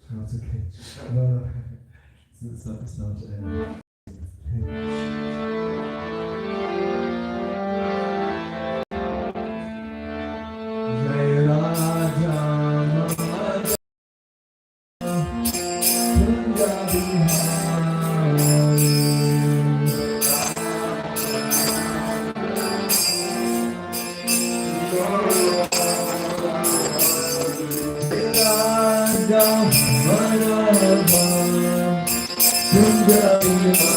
No, it's okay. No, it's not. It's not. Jai Raja Mama Kunja Bihari Raja Madhava Kunja Bihari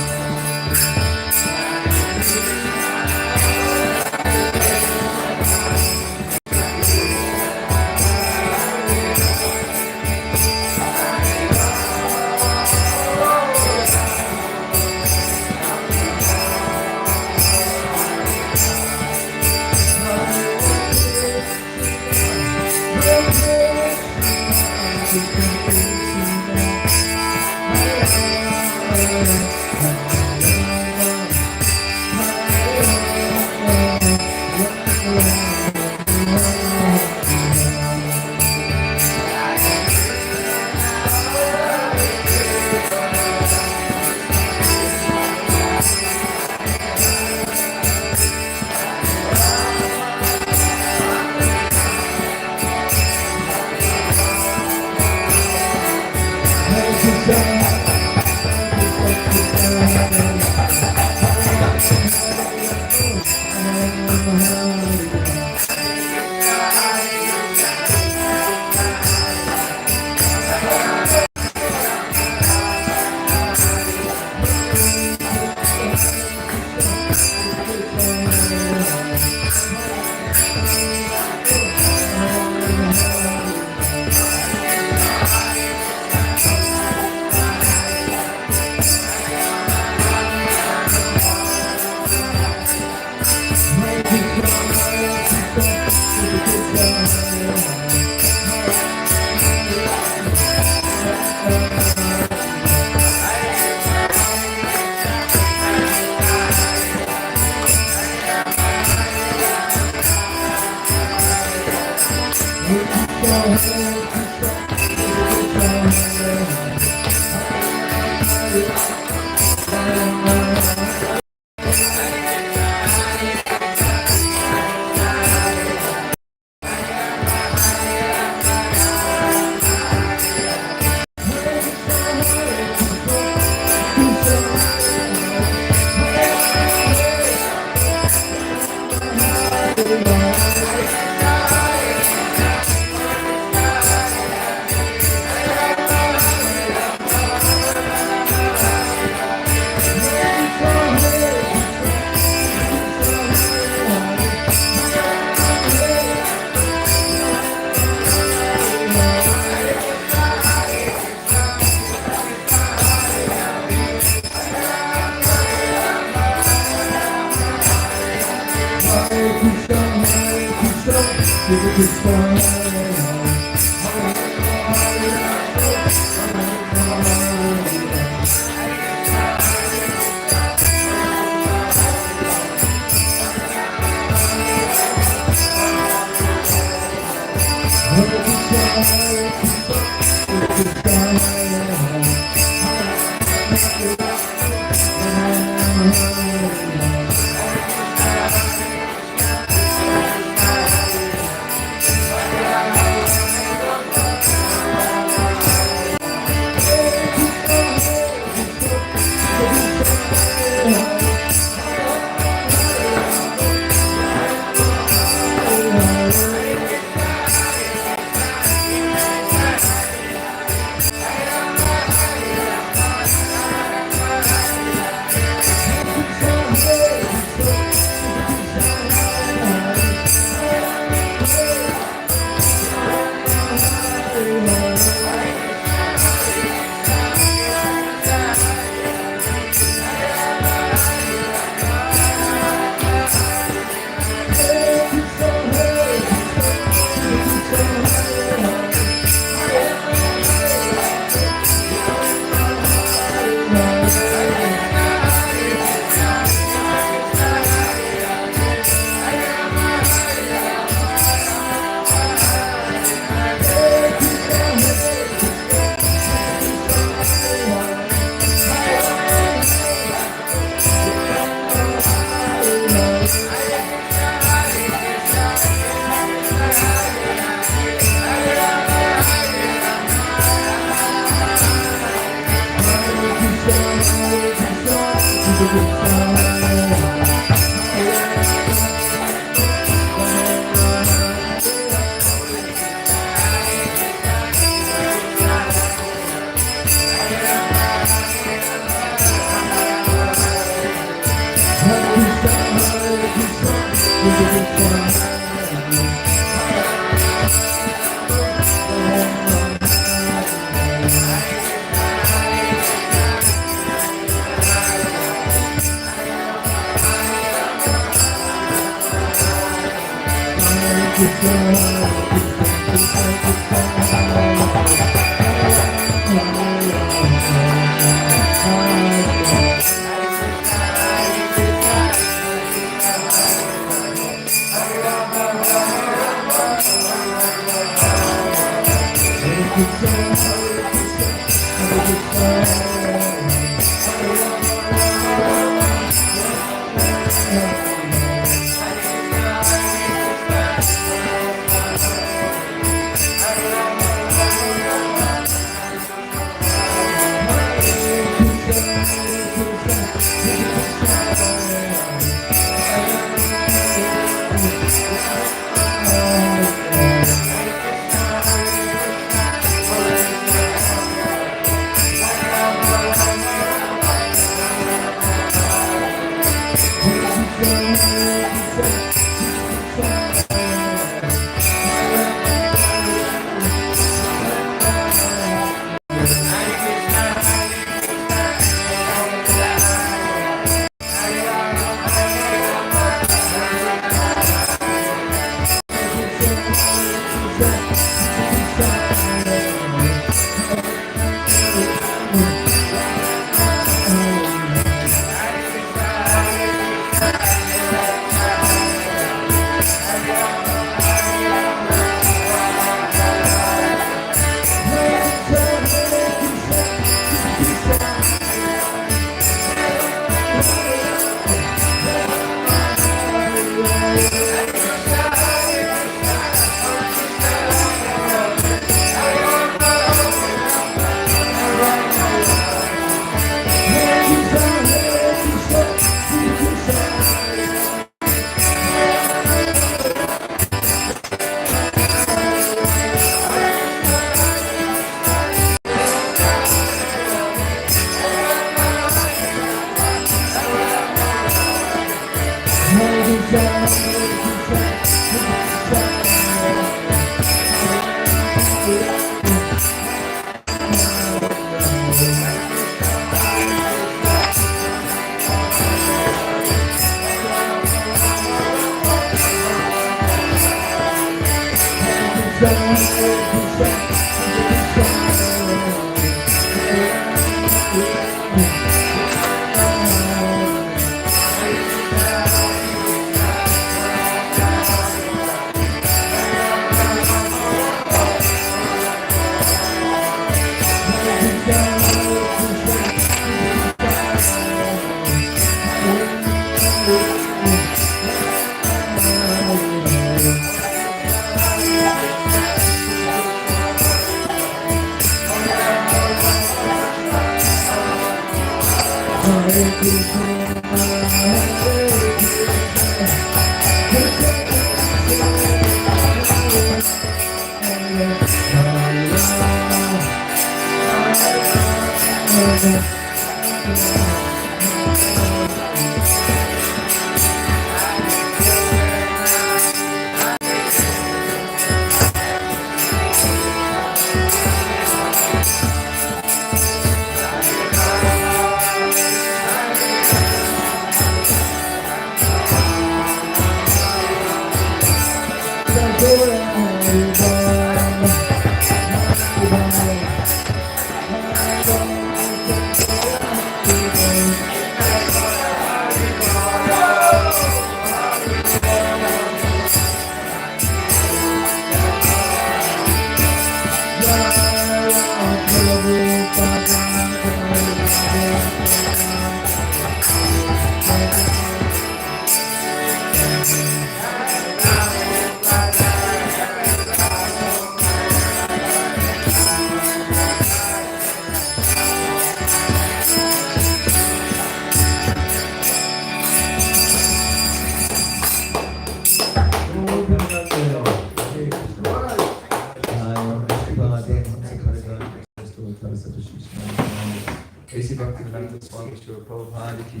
Basic Bhaktivedanta Swami Srila Prabhupada ki,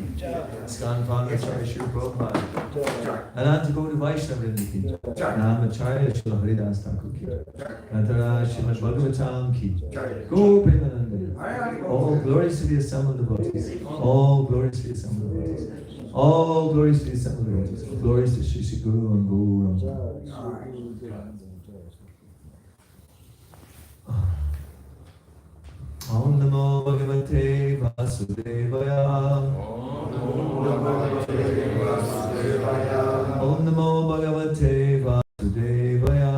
Skan Pandacharya Srila Prabhupada, Ananta Gauri Vaishnava Vrinda ki, Namacharya Srila Haridas Thakur ki, Natara Srimad Bhagavatam ki, Gopimananda. All glories to the assembled devotees. All glories to the assembled devotees. All glories to the assembled devotees. Glories to Shri Shri Guru and Guru. Om Namo Bhagavate Vasudevaya. Om Namo Bhagavate Vasudevaya. Om Namo Bhagavate Vasudevaya.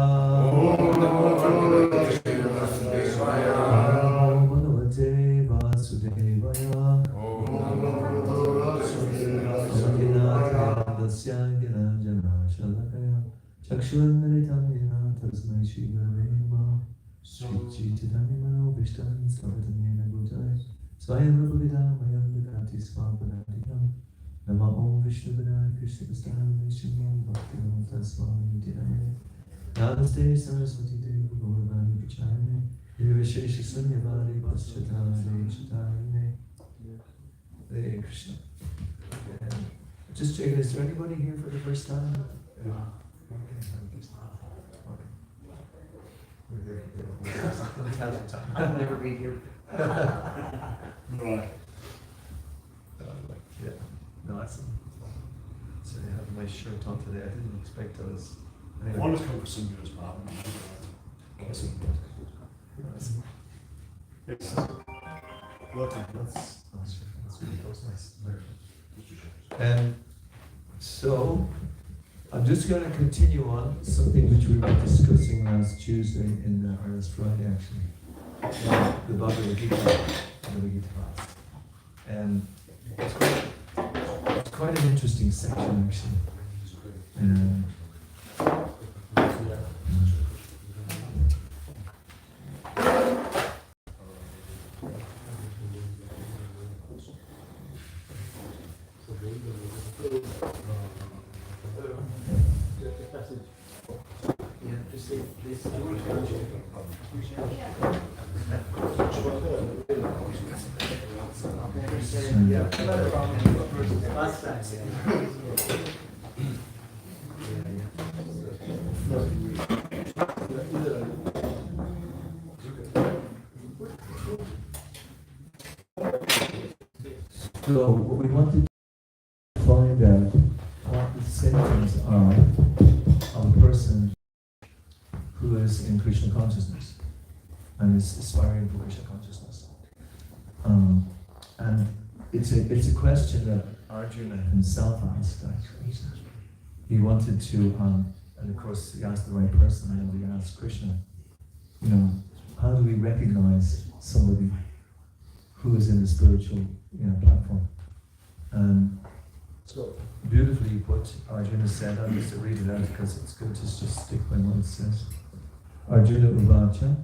Amadinatadasya Giranjana Shalakaya Chakshurmilitam Yena Tasmai Shri Gurave Namaha. Chitani Mano Vishtan Savatamena Bhutale Swayam Rupavidam Mayam Vidati Svapadadikam Nama Om Vishnu Vidai Krishna Vastam Vishnu Bhakti Swami Dhyane Namaste Saraswati Devi Gauravani Pachane Yuvashesha Sunyavadi Paschatane Chitane. Hare Krishna. Just check, is there anybody here for the first time? Yeah. I've never been here. Right. Yeah. No, that's. So I have my shirt on today. I didn't expect I was. Anyway. One is come for some years, Bob. Yes. Welcome. That's really nice. So I'm just going to continue on something which we were discussing last Tuesday or last Friday actually, the Bhagavad Gita class. And it's quite an interesting section actually. So what we wanted to find out what the symptoms are of a person who is in Krishna consciousness and is aspiring for Krishna consciousness. And it's a question that Arjuna himself asked, actually. He wanted to, and of course he asked the right person, and he asked Krishna, how do we recognize somebody who is in the spiritual platform? And so beautifully put, Arjuna said, I'll just read it out because it's good to just stick by what it says. Arjuna Uvacha.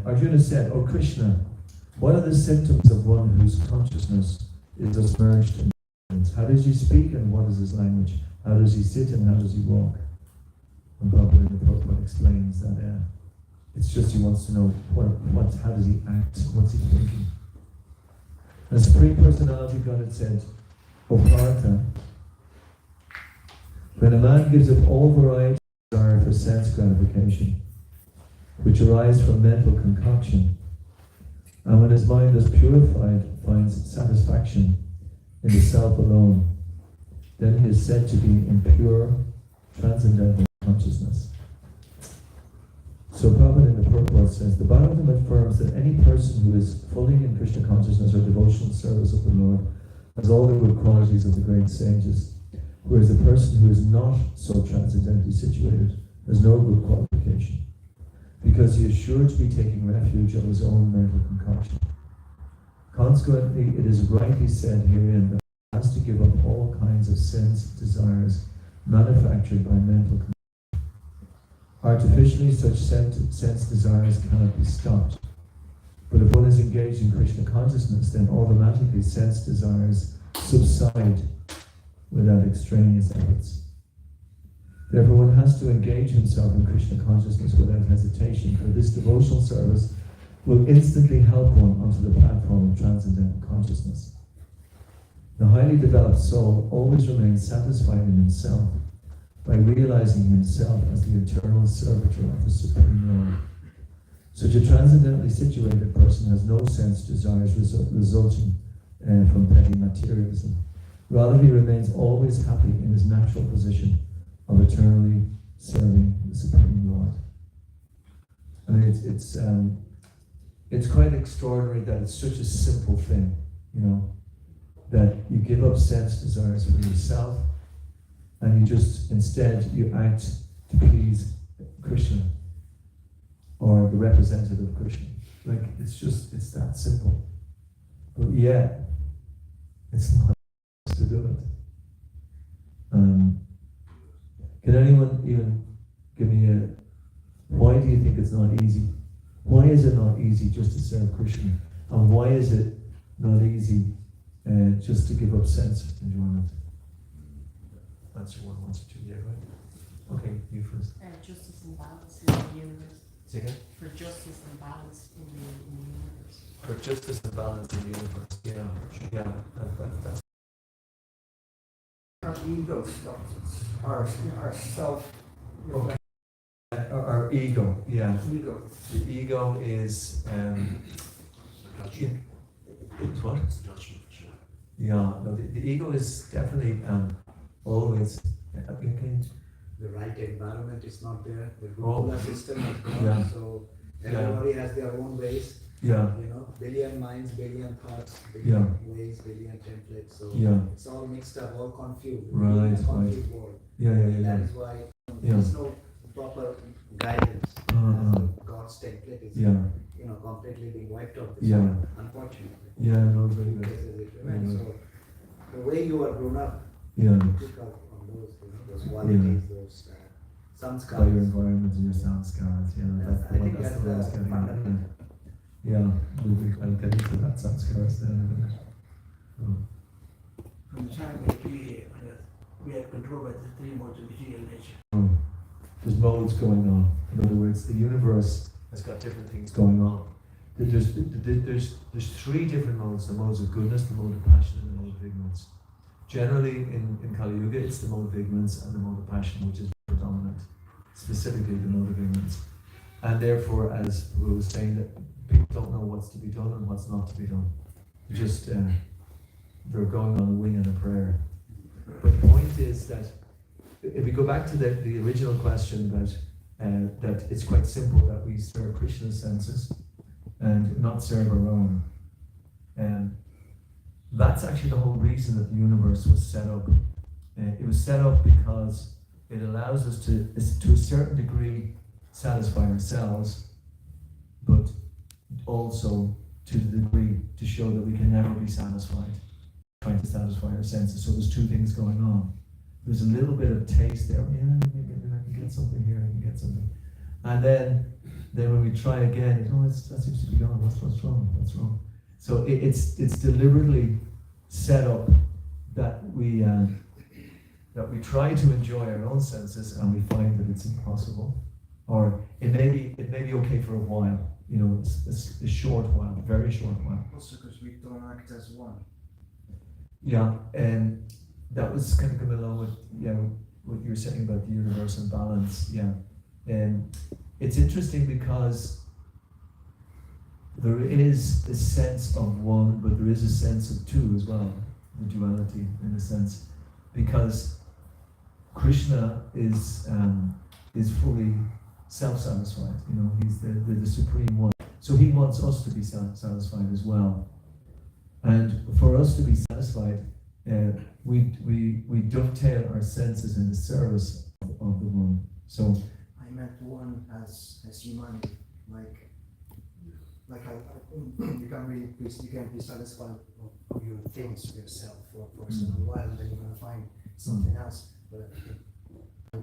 Arjuna said, O Krishna, what are the symptoms of one whose consciousness is submerged in ignorance? How does he speak and what is his language? How does he sit and how does he walk? And Prabhupada explains that it's just he wants to know how does he act, what's he thinking. The Supreme Personality of Godhead said, O Partha, when a man gives up all variety of desire for sense gratification, which arise from mental concoction, and when his mind is purified, finds satisfaction in the self alone, then he is said to be in pure, transcendental consciousness. So Prabhupada in the purport says, the Bhagavatam affirms that any person who is fully in Krishna consciousness or devotional service of the Lord has all the good qualities of the great sages, whereas the person who is not so transcendently situated has no good qualification, because he is sure to be taking refuge of his own mental concoction. Consequently, it is rightly said herein that he has to give up all kinds of sense desires manufactured by mental concoction. Artificially, such sense desires cannot be stopped. But if one is engaged in Krishna consciousness, then automatically sense desires subside without extraneous efforts. Therefore, one has to engage himself in Krishna consciousness without hesitation, for this devotional service will instantly help one onto the platform of transcendental consciousness. The highly developed soul always remains satisfied in himself by realizing himself as the eternal servitor of the Supreme Lord. Such a transcendently situated person has no sense desires resulting from petty materialism. Rather, he remains always happy in his natural position of eternally serving the Supreme Lord. I mean, it's quite extraordinary that it's such a simple thing, that you give up sense desires for yourself, and you just, instead, you act to please Krishna, or the representative of Krishna. It's that simple. But yet, it's not to do it. Can anyone even give me why do you think it's not easy? Why is it not easy just to serve Krishna? And why is it not easy just to give up sense enjoyment? Answer one, answer two, yeah, right? Okay, you first. Justice and balance in the universe. Say again? For justice and balance in the universe. For justice and balance in the universe, yeah, that's Our ego stops. Our self. okay. Our ego, yeah. Ego. The ego is it's what? Yeah, no, the ego is definitely always the right environment is not there. The Oh. Gurukula system is gone, Yeah. so everybody has their own ways. Yeah, Billion minds, billion thoughts, Yeah. billion ways, billion templates. So yeah, it's all mixed up, all confused. Right, We live in a right. confused world. yeah. That is why there's no proper guidance. God's template is completely being wiped out this Yeah. world, unfortunately. Yeah, no, very good. This is it, Very right? good. So the way you are grown up, Yeah, you pick up on those qualities, those by your sanskars. environment and your sanskars, that's I think that's that's the way I was the getting at. fundamental. Yeah, I'll get into that sanskars then in a minute. From the time that we are controlled by the three modes of material nature. There's modes going on. In other words, the universe has got different things going on. There's three different modes: the modes of goodness, the mode of passion, and the mode of ignorance. Generally, in Kali Yuga, it's the mode of ignorance and the mode of passion which is predominant. Specifically, the mode of ignorance, and therefore, as we were saying, that people don't know what's to be done and what's not to be done. Just they're going on a wing and a prayer. But the point is that if we go back to the original question about that it's quite simple that we serve Krishna's senses and not serve our own. And that's actually the whole reason that the universe was set up. It was set up because it allows us to a certain degree, satisfy ourselves, but also to the degree to show that we can never be satisfied, trying to satisfy our senses. So there's two things going on. There's a little bit of taste there. Yeah, I can get something here. I can get something, and then when we try again, that seems to be gone. What's wrong? What's wrong? So it's deliberately set up that we try to enjoy our own senses, and we find that it's impossible, or it may be okay for a while. It's a short while, very short while. Also because we don't act as one. Yeah, and that was kind of coming along with what you were saying about the universe and balance. Yeah, and it's interesting because there is a sense of one, but there is a sense of two as well. The duality, in a sense, because Krishna is fully self-satisfied. He's the supreme one. So he wants us to be satisfied as well. And for us to be satisfied, we dovetail our senses in the service of the one. So I meant one as humanity, you can be satisfied of your things for yourself for a certain while, and then you're gonna find something else. But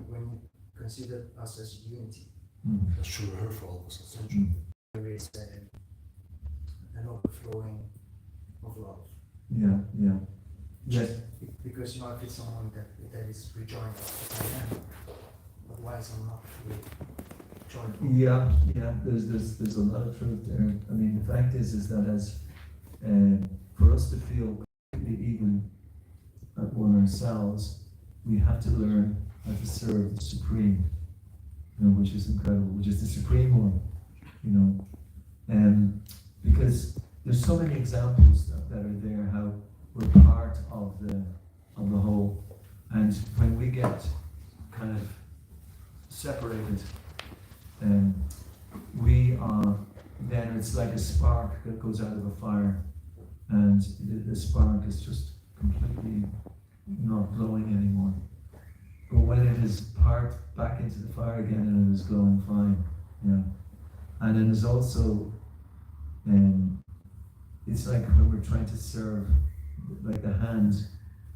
when you consider us as unity, That's true of her for all of us, essentially. there is an overflowing of love. yeah. Yes. Because if it's someone that is rejoined, I am. Otherwise, I'm not really joined. Yeah. There's a lot of truth there. I mean, the fact is that as for us to feel completely even at one ourselves, we have to learn how to serve the Supreme, which is incredible, which is the Supreme One, because there's so many examples that are there how we're part of the whole, and when we get kind of separated, we are, then it's like a spark that goes out of a fire, and the spark is just completely not glowing anymore. But when it is parked back into the fire again, and it is glowing fine, and then there's also, it's like when we're trying to serve, like the hand,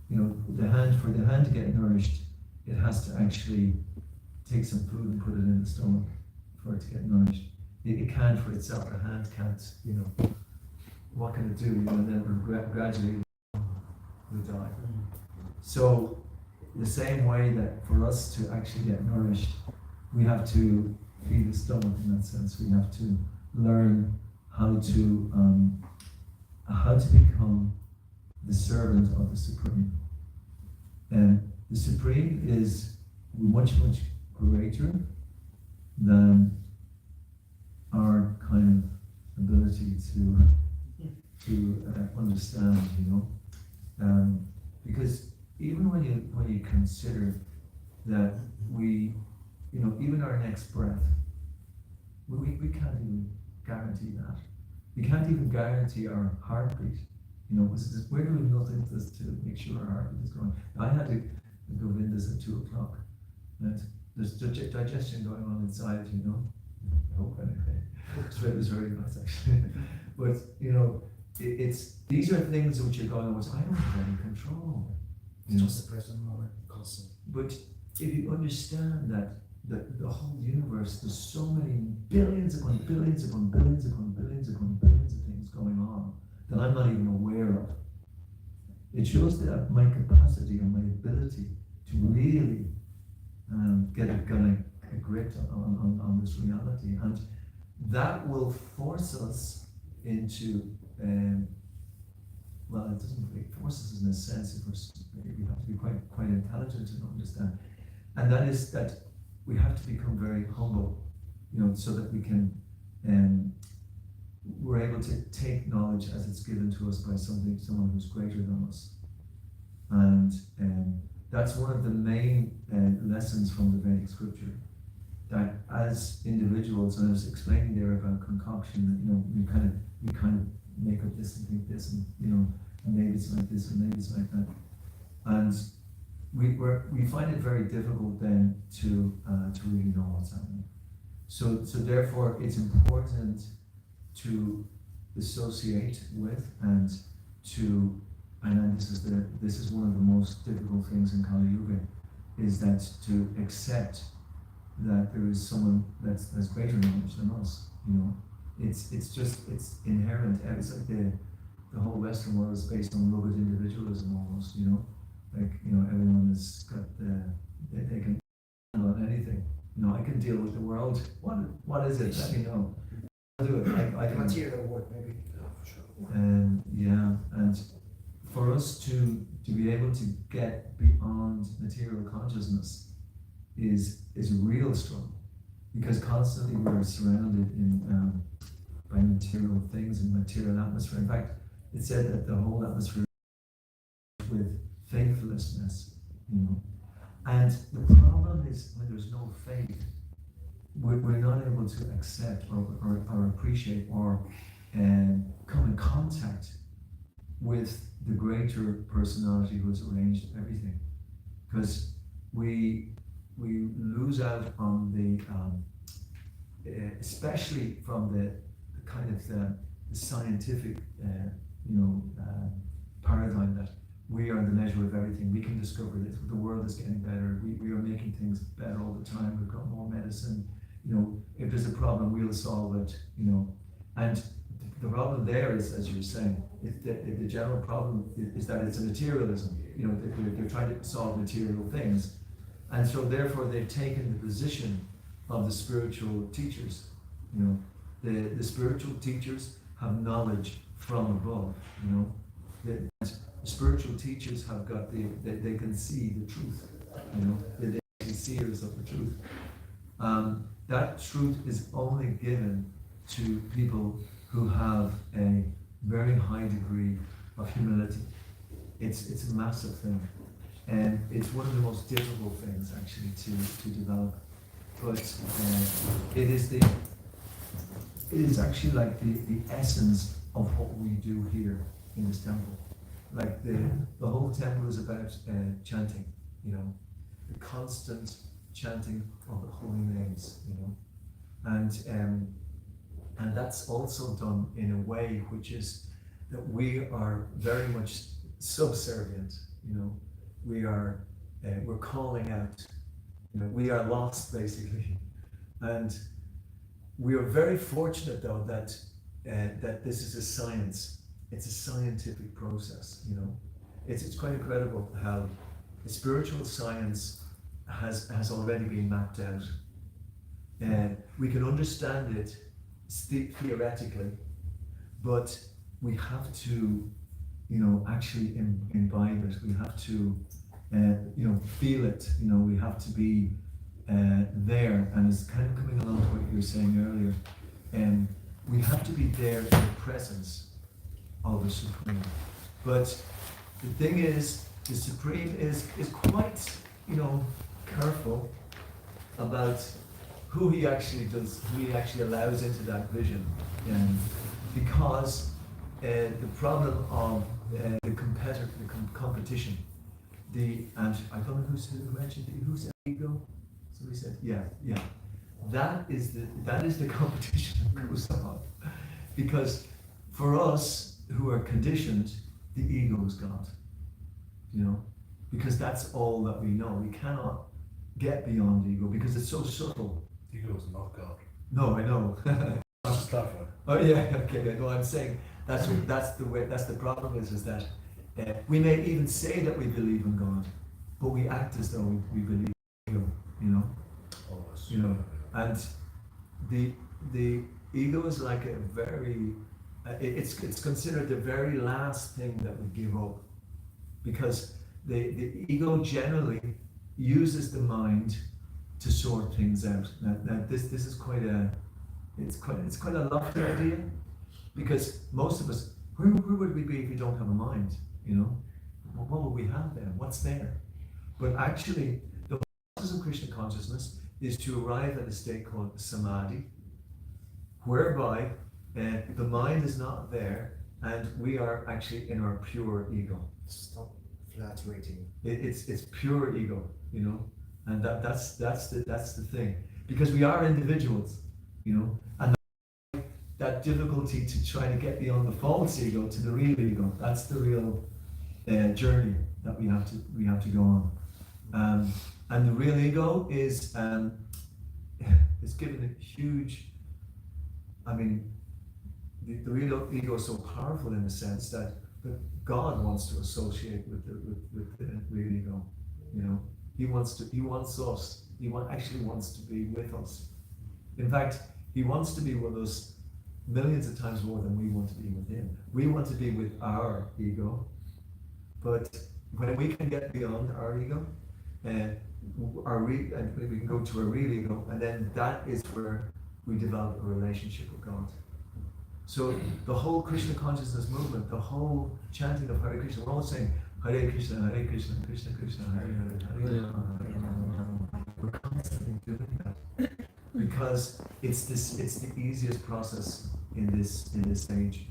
for the hand to get nourished, it has to actually take some food and put it in the stomach for it to get nourished. It can't for itself, the hand can't, what can it do? And then gradually we die. So the same way that for us to actually get nourished, we have to feed the stomach in that sense. We have to learn how to become the servant of the Supreme. And the Supreme is much, much greater than our kind of ability to understand, because even when you consider that we, even our next breath, we can't even guarantee that. We can't even guarantee our heartbeat. We're doing nothing to make sure our heartbeat is going. I had to go in this at 2 o'clock, and there's digestion going on inside, I hope anyway. So it was very nice actually. But these are things which are going on which I don't have any control over. It's just the present moment, constant. But if you understand that the whole universe, there's so many billions upon billions upon billions upon billions upon billions of things going on that I'm not even aware of. It shows that my capacity and my ability to really get a grip on this reality, and that will force us into well, it doesn't really force us in a sense. We have to be quite intelligent to understand, and that is that we have to become very humble, so that we can we're able to take knowledge as it's given to us by someone who's greater than us, and that's one of the main lessons from the Vedic scripture, that as individuals, and I was explaining there about concoction, that we kind of make up this and think this, and and maybe it's like this and maybe it's like that, and we find it very difficult then to really know what's happening. So therefore it's important to associate with and then this is one of the most difficult things in Kali Yuga, is that to accept that there is someone that's greater knowledge than us. It's inherent. It's like the whole Western world is based on rugged individualism almost. Everyone has got they can handle anything. I can deal with the world. What is it? Let me know. I'll do it. I can. Material work, maybe. Yeah, for sure. And for us to be able to get beyond material consciousness is a real struggle, because constantly we're surrounded by material things and material atmosphere. In fact, it's said that the whole atmosphere is with faithlessness, And the problem is when there's no faith, we're not able to accept or appreciate or come in contact with the greater personality who has arranged everything, because we lose out on the especially from the kind of the scientific paradigm that we are the measure of everything. We can discover that the world is getting better. We are making things better all the time. We've got more medicine. If there's a problem, we'll solve it. And the problem there is, as you're saying, the general problem is that it's a materialism. They're trying to solve material things, and so therefore they've taken the position of the spiritual teachers. The spiritual teachers have knowledge from above. The spiritual teachers have got they can see the truth. They're the seers of the truth. That truth is only given to people who have a very high degree of humility. It's a massive thing, and it's one of the most difficult things actually to develop. But it is actually like the essence of what we do here in this temple. Like the whole temple is about chanting, the constant chanting of the holy names, and that's also done in a way which is that we are very much subservient. We're calling out. We are lost basically, and we are very fortunate though that this is a science. It's a scientific process. It's quite incredible how the spiritual science has already been mapped out, and we can understand it theoretically, but we have to, actually imbibe it. We have to, feel it. We have to be there, and it's kind of coming along to what you were saying earlier. And we have to be there in the presence of the Supreme. But the thing is, the Supreme is quite, careful about who he actually allows into that vision, because the problem of the competition, and I don't know who mentioned it, who said ego. Somebody said, yeah. That is the competition that goes on, because for us who are conditioned, the ego is God. Because that's all that we know. We cannot get beyond ego because it's so subtle. Ego is not God. No, I know. That's that one. Oh yeah, okay. No, I'm saying that's the way. That's the problem is that we may even say that we believe in God, but we act as though we believe in ego. Always. And the ego is like a very. It's considered the very last thing that we give up, because the ego generally uses the mind to sort things out. Now this is quite a lofty idea, because most of us, where would we be if we don't have a mind? What would we have then? What's there? But actually, the process of Krishna consciousness is to arrive at a state called samadhi, whereby the mind is not there and we are actually in our pure ego. Stop fluctuating. It's pure ego, you know, and that's the thing, because we are individuals, you know, and that difficulty to try to get beyond the false ego to the real ego. That's the real journey that we have to go on. And the real ego is given a huge. I mean, the real ego is so powerful in the sense that God wants to associate with the real ego. You know, He wants us. Actually wants to be with us. In fact, He wants to be with us millions of times more than we want to be with Him. We want to be with our ego, but when we can get beyond our ego, and we can go to our real ego, and then that is where we develop a relationship with God. So the whole Krishna consciousness movement, the whole chanting of Hare Krishna, we're all saying Hare Krishna, Krishna Krishna, Hare Hare, Hare Rama. We're constantly doing that because it's the easiest process in this stage.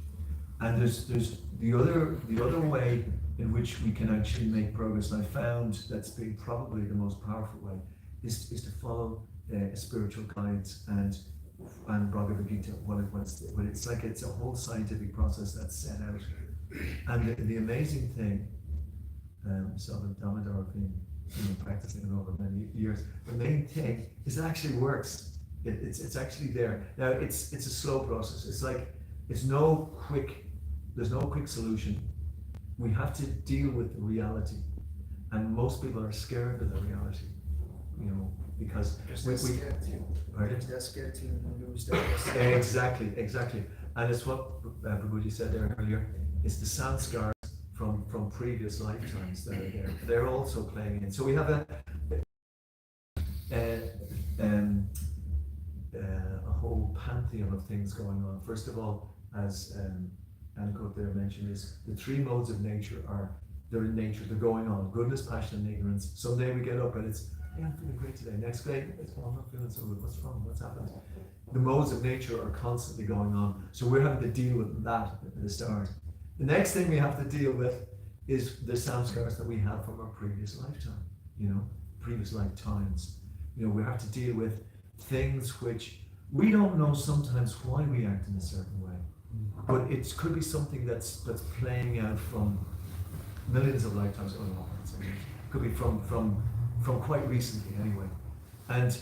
And there's the other way in which we can actually make progress, and I found that's been probably the most powerful way, is to follow spiritual guides and Bhagavad Gita. It's like it's a whole scientific process that's set out. And the amazing thing, Damodar been practicing it over many years. The main thing is it actually works. It's actually there. Now it's a slow process. It's like there's no quick solution. We have to deal with the reality, and most people are scared of the reality, you know, because they're scared to lose their exactly, and it's what Prabhuji said there earlier. It's the samskars from previous lifetimes that are there. They're also playing in. So we have a whole pantheon of things going on. First of all, as Ankot there mentioned, is the three modes of nature they're in nature, they're going on. Goodness, passion, and ignorance. Someday we get up and it's, I'm feeling great today. Next day, I'm not feeling so good. What's wrong? What's happened? The modes of nature are constantly going on. So we're having to deal with that at the start. The next thing we have to deal with is the samskars that we have from our previous lifetime, previous lifetimes. We have to deal with things which we don't know sometimes why we act in a certain way. But it could be something that's playing out from millions of lifetimes. Oh no, it could be from quite recently anyway. And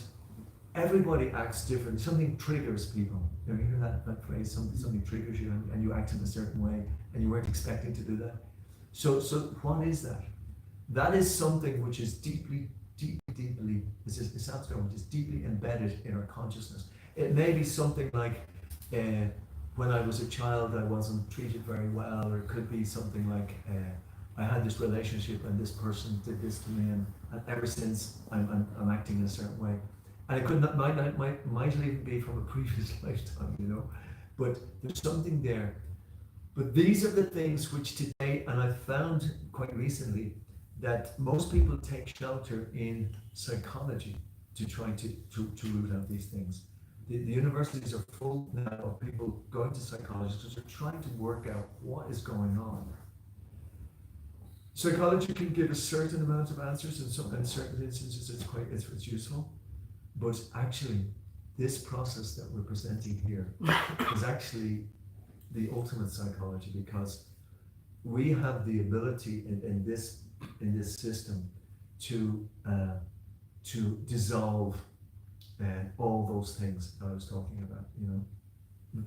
everybody acts different. Something triggers people. You hear that phrase? Something triggers you and you act in a certain way and you weren't expecting to do that. So what is that? That is something which is deeply, it sounds good, which is deeply embedded in our consciousness. It may be something like when I was a child I wasn't treated very well, or it could be something like I had this relationship and this person did this to me, and ever since I'm acting in a certain way. And it might even be from a previous lifetime, but there's something there. But these are the things which today, and I've found quite recently, that most people take shelter in psychology to try to root out these things. The universities are full now of people going to psychologists who are trying to work out what is going on. Psychology can give a certain amount of answers, and in certain instances it's useful. But actually, this process that we're presenting here is actually the ultimate psychology, because we have the ability in this system to dissolve all those things that I was talking about.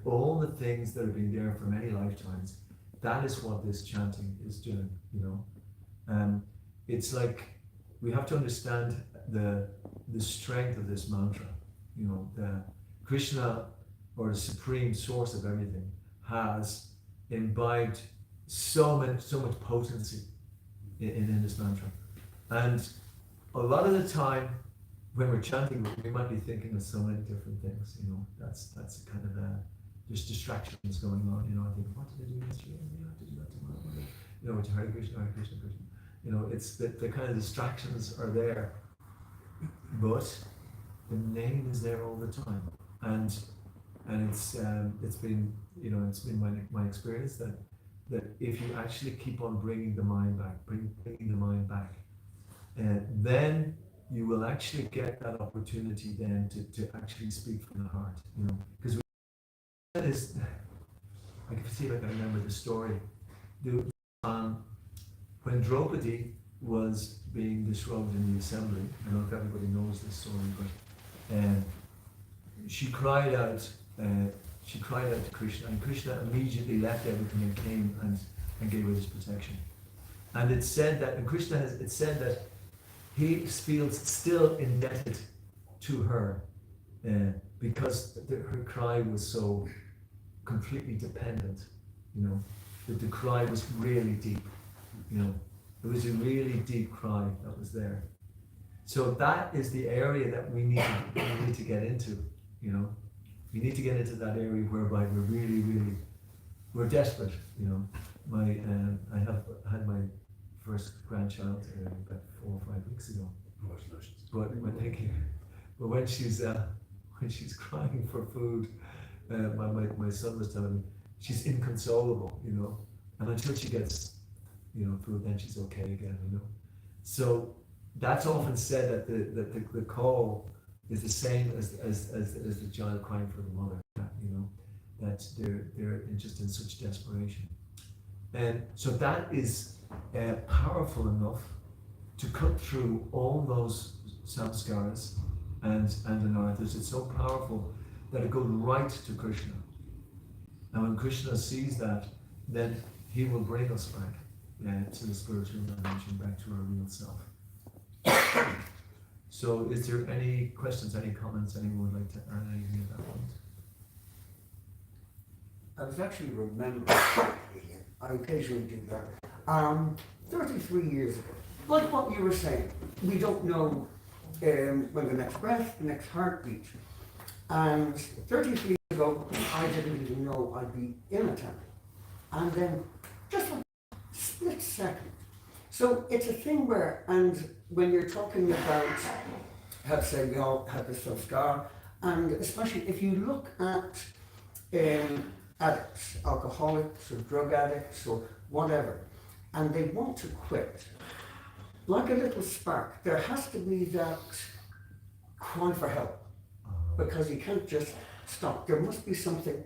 All the things that have been there for many lifetimes. That is what this chanting is doing. It's like we have to understand the strength of this mantra. The Krishna, or the supreme source of everything, has imbibed so much potency in this mantra. And a lot of the time when we're chanting, we might be thinking of so many different things. That's kind of there's distractions going on. I think, what did I do yesterday? I have to do that tomorrow. Hare Krishna, Hare Krishna, Krishna. It's the kind of distractions are there. But the name is there all the time, and it's been, you know, it's been my experience that if you actually keep on bringing the mind back, bringing the mind back, then you will actually get that opportunity then to actually speak from the heart, you know, because that is, I can see if I can remember the story. When Draupadi was being disrobed in the assembly, I don't know if everybody knows this story, but she cried out to Krishna, and Krishna immediately left everything and came and gave her his protection. And it said that, he feels still indebted to her because her cry was so completely dependent, you know, that the cry was really deep, you know, it was a really deep cry that was there. So that is the area that we need to get into, you know. We need to get into that area whereby we're desperate, you know. I have had my first grandchild about 4 or 5 weeks ago. Congratulations. But when she's crying for food, my son was telling me she's inconsolable, you know, and until she gets, you know, food, then she's okay again, you know. So that's often said that the call is the same as the child crying for the mother, you know, that they're just in such desperation. And so that is powerful enough to cut through all those samskaras and anarthas. It's so powerful that it goes right to Krishna. And when Krishna sees that, then he will bring us back to the spiritual dimension, back to our real self. So is there any questions, any comments anyone would like to add anything at that point? I was actually remembering, I occasionally do that, 33 years ago, like what you were saying, we don't know when the next breath, the next heartbeat, and 33 years ago, I didn't even know I'd be in a temple, and then just a split second. So it's a thing where, and when you're talking about how to say we all have this scar, and especially if you look at addicts, alcoholics or drug addicts or whatever, and they want to quit, like a little spark, there has to be that cry for help, because you can't just stop. There must be something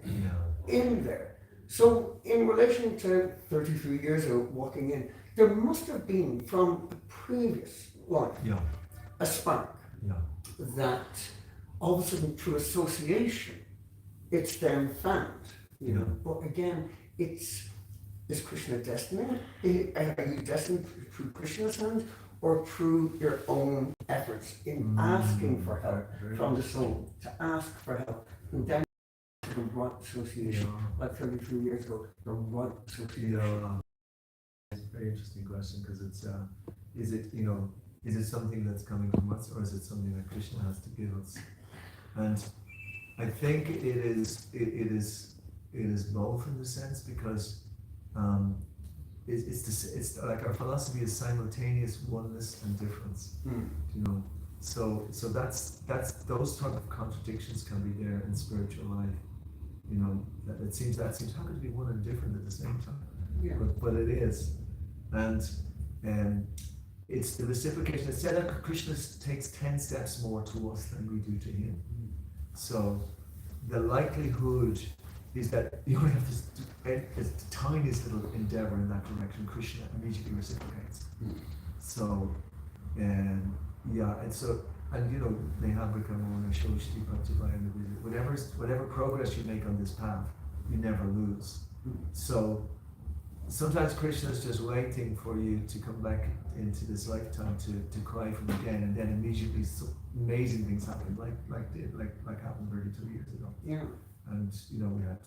in there. So in relation to 33 years ago walking in, there must have been from a previous life a spark that all of a sudden through association it's then found, you know. But again, is Krishna destined? Are you destined through Krishna's hand or through your own efforts in asking for help from the soul, to ask for help, and then the right association, like 33 years ago, the right association. It's a very interesting question, because it's is it something that's coming from us, or is it something that Krishna has to give us? And I think it is both in the sense, because it's like our philosophy is simultaneous oneness and difference. You know, so that's those type of contradictions can be there in spiritual life. You know, that it seems how could it be one and different at the same time? Yeah. But it is, and it's the reciprocation. It's said that Krishna takes 10 steps more to us than we do to him. So the likelihood is that you only have to do the tiniest little endeavor in that direction. Krishna immediately reciprocates. So, and you know, whatever progress you make on this path, you never lose. So sometimes Krishna is just waiting for you to come back into this lifetime to cry from again, and then immediately amazing things happen, like happened 32 years ago. Yeah. And you know, we had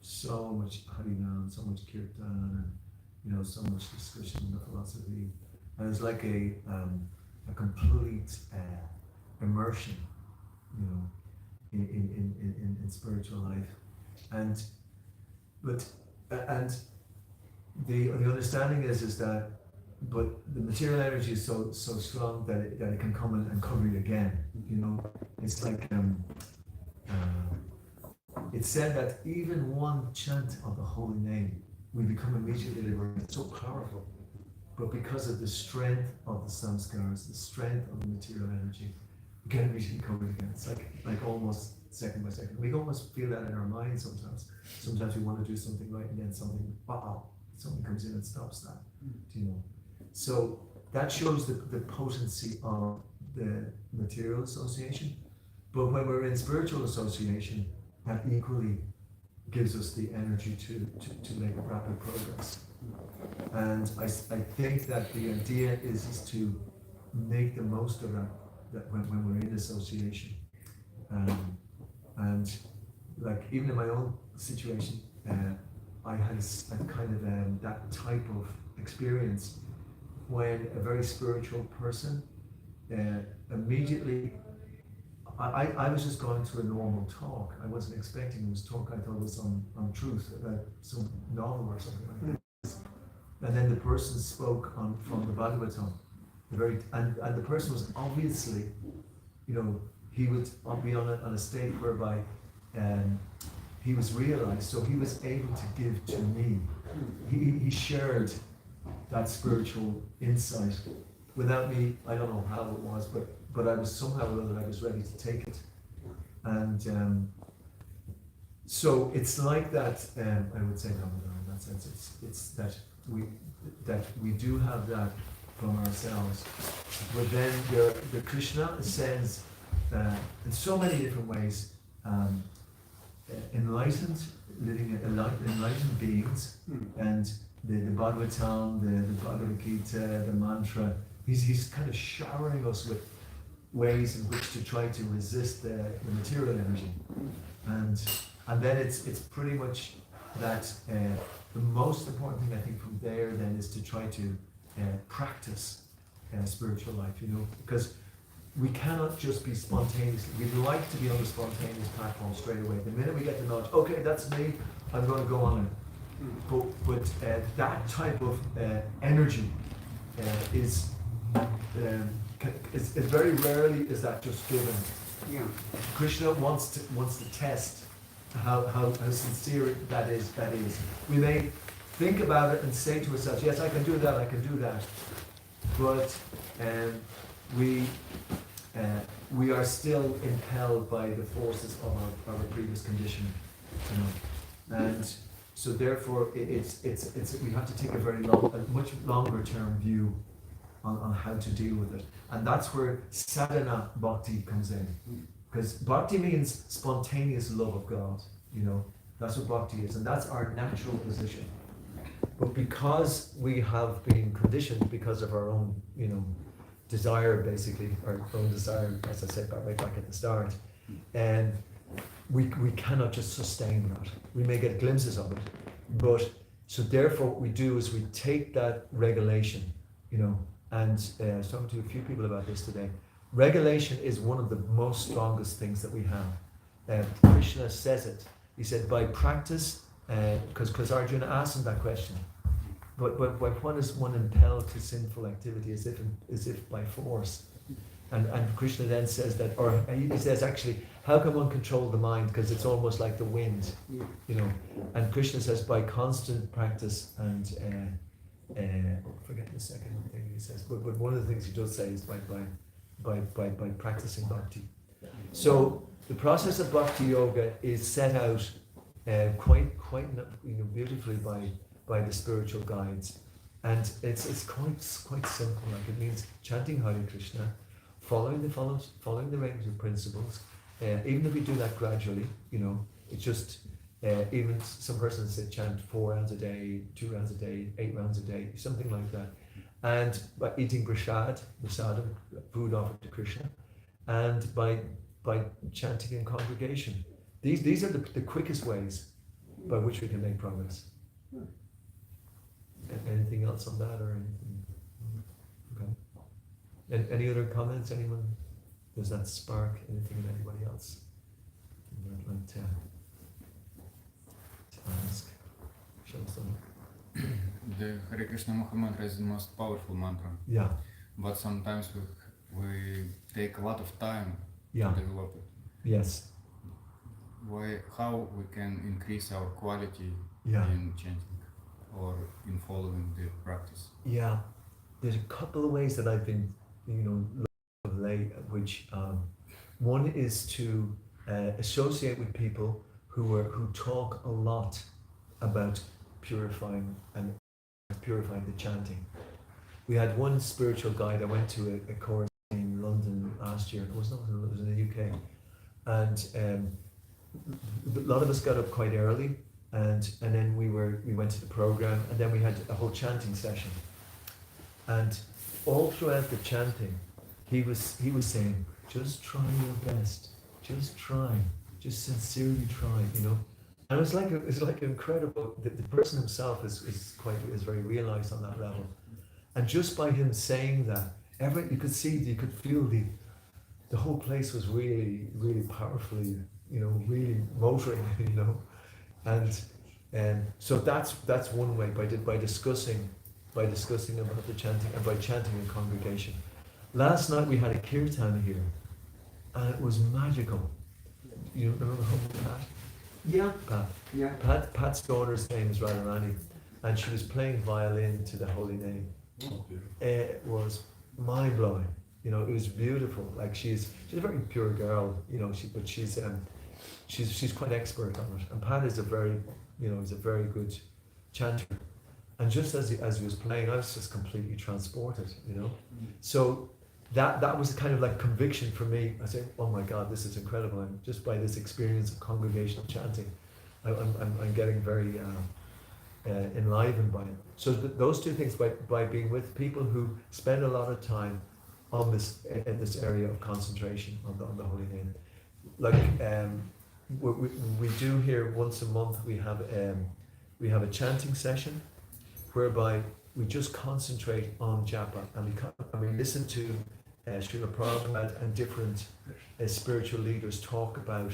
so much Harinam, so much Kirtan, and you know, so much discussion in the philosophy, and it's like a complete immersion, you know, in spiritual life, and the understanding is that but the material energy is so strong that it can come and cover you again. You know, it's like it's said that even one chant of the holy name, we become immediately liberated. It's so powerful. But because of the strength of the samskaras, the strength of the material energy, we get immediately covered again. It's like almost second by second. We almost feel that in our mind sometimes. Sometimes we want to do something right and then something comes in and stops that. Do you know? So that shows the potency of the material association. But when we're in spiritual association, that equally gives us the energy to make rapid progress. And I think that the idea is to make the most of that when we're in association. And like even in my own situation, I had a kind of that type of experience when a very spiritual person immediately, I was just going to a normal talk. I wasn't expecting this talk. I thought it was on truth about some novel or something like that. And then the person spoke from the Bhagavatam. And the person was obviously, you know, he would be on a state whereby he was realized, so he was able to give to me. He shared that spiritual insight without me. I don't know how it was, but I was somehow or other I was ready to take it. And so it's like that. I would say no, in that sense, it's that we do have that from ourselves. But then the Krishna sends in so many different ways enlightened beings, and the Bhagavatam, the Bhagavad Gita, the mantra. He's kind of showering us with ways in which to try to resist the material energy, and then it's pretty much that the most important thing I think from there then is to try to practice spiritual life, you know, because we cannot just be spontaneous. We'd like to be on the spontaneous platform straight away. The minute we get the knowledge, okay, that's me, I'm going to go on it. But that type of energy is very rarely is that just given. Yeah. Krishna wants to test how sincere that is. We may think about it and say to ourselves, yes, I can do that. But we are still impelled by the forces of our previous conditioning, you know. And so therefore it's we have to take a much longer term view on how to deal with it. And that's where sadhana bhakti comes in. Because bhakti means spontaneous love of God, you know. That's what bhakti is, and that's our natural position. But because we have been conditioned because of our own, you know, desire, basically, our own desire, as I said right back at the start, and we cannot just sustain that. We may get glimpses of it, but so therefore what we do is we take that regulation, you know, and I was talking to a few people about this today. Regulation is one of the most strongest things that we have. Krishna says it. He said by practice, because Arjuna asked him that question. But when is one impelled to sinful activity as if by force? And Krishna then says that, or he says actually, how can one control the mind? Because it's almost like the wind, you know. And Krishna says by constant practice and forget the second thing he says. But one of the things he does say is by practicing bhakti. So the process of bhakti yoga is set out quite beautifully by the spiritual guides, and it's quite simple. Like it means chanting Hare Krishna, following the regulative principles. Even if we do that gradually, you know, it's just even some persons say chant 4 rounds a day, 2 rounds a day, 8 rounds a day, something like that. And by eating prasadam, food offered to Krishna, and by chanting in congregation. These are the quickest ways by which we can make progress. Anything else on that or anything? Okay. And any other comments? Anyone? Does that spark anything in anybody else? I'd like to ask. Show some. The Hare Krishna Maha Mantra is the most powerful mantra, Yeah, but sometimes we take a lot of time yeah, to develop it. yes, How we can increase our quality yeah, in chanting or in following the practice? yeah. There's a couple of ways that I've been, looking of late, which one is to associate with people who talk a lot about purifying the chanting. We had one spiritual guide. I went to a course in London last year. It was in the UK, and a lot of us got up quite early, and then we went to the program, and then we had a whole chanting session, and all throughout the chanting, he was saying, just try your best, just try, just sincerely try, And it's like incredible. The person himself is very realized on that level, and just by him saying that, you could feel the whole place was really, really powerfully, really motoring, and so that's one way by discussing about the chanting and by chanting in congregation. Last night we had a kirtan here, and it was magical. You remember Pat? Yeah, Pat. yeah. Pat's daughter's name is Radharani, and she was playing violin to the Holy Name. It was mind blowing. It was beautiful. Like she's a very pure girl. But she's quite expert on it. And Pat is a very good chanter. And just as he was playing, I was just completely transported. So that was kind of like conviction for me. I said, oh my God, this is incredible. And just by this experience of congregational chanting, I'm getting very enlivened by it. So those two things, by being with people who spend a lot of time on in this area of concentration on the Holy Name. Like we do here once a month, we have a chanting session whereby we just concentrate on japa, and we listen to Srila Prabhupada and different spiritual leaders talk about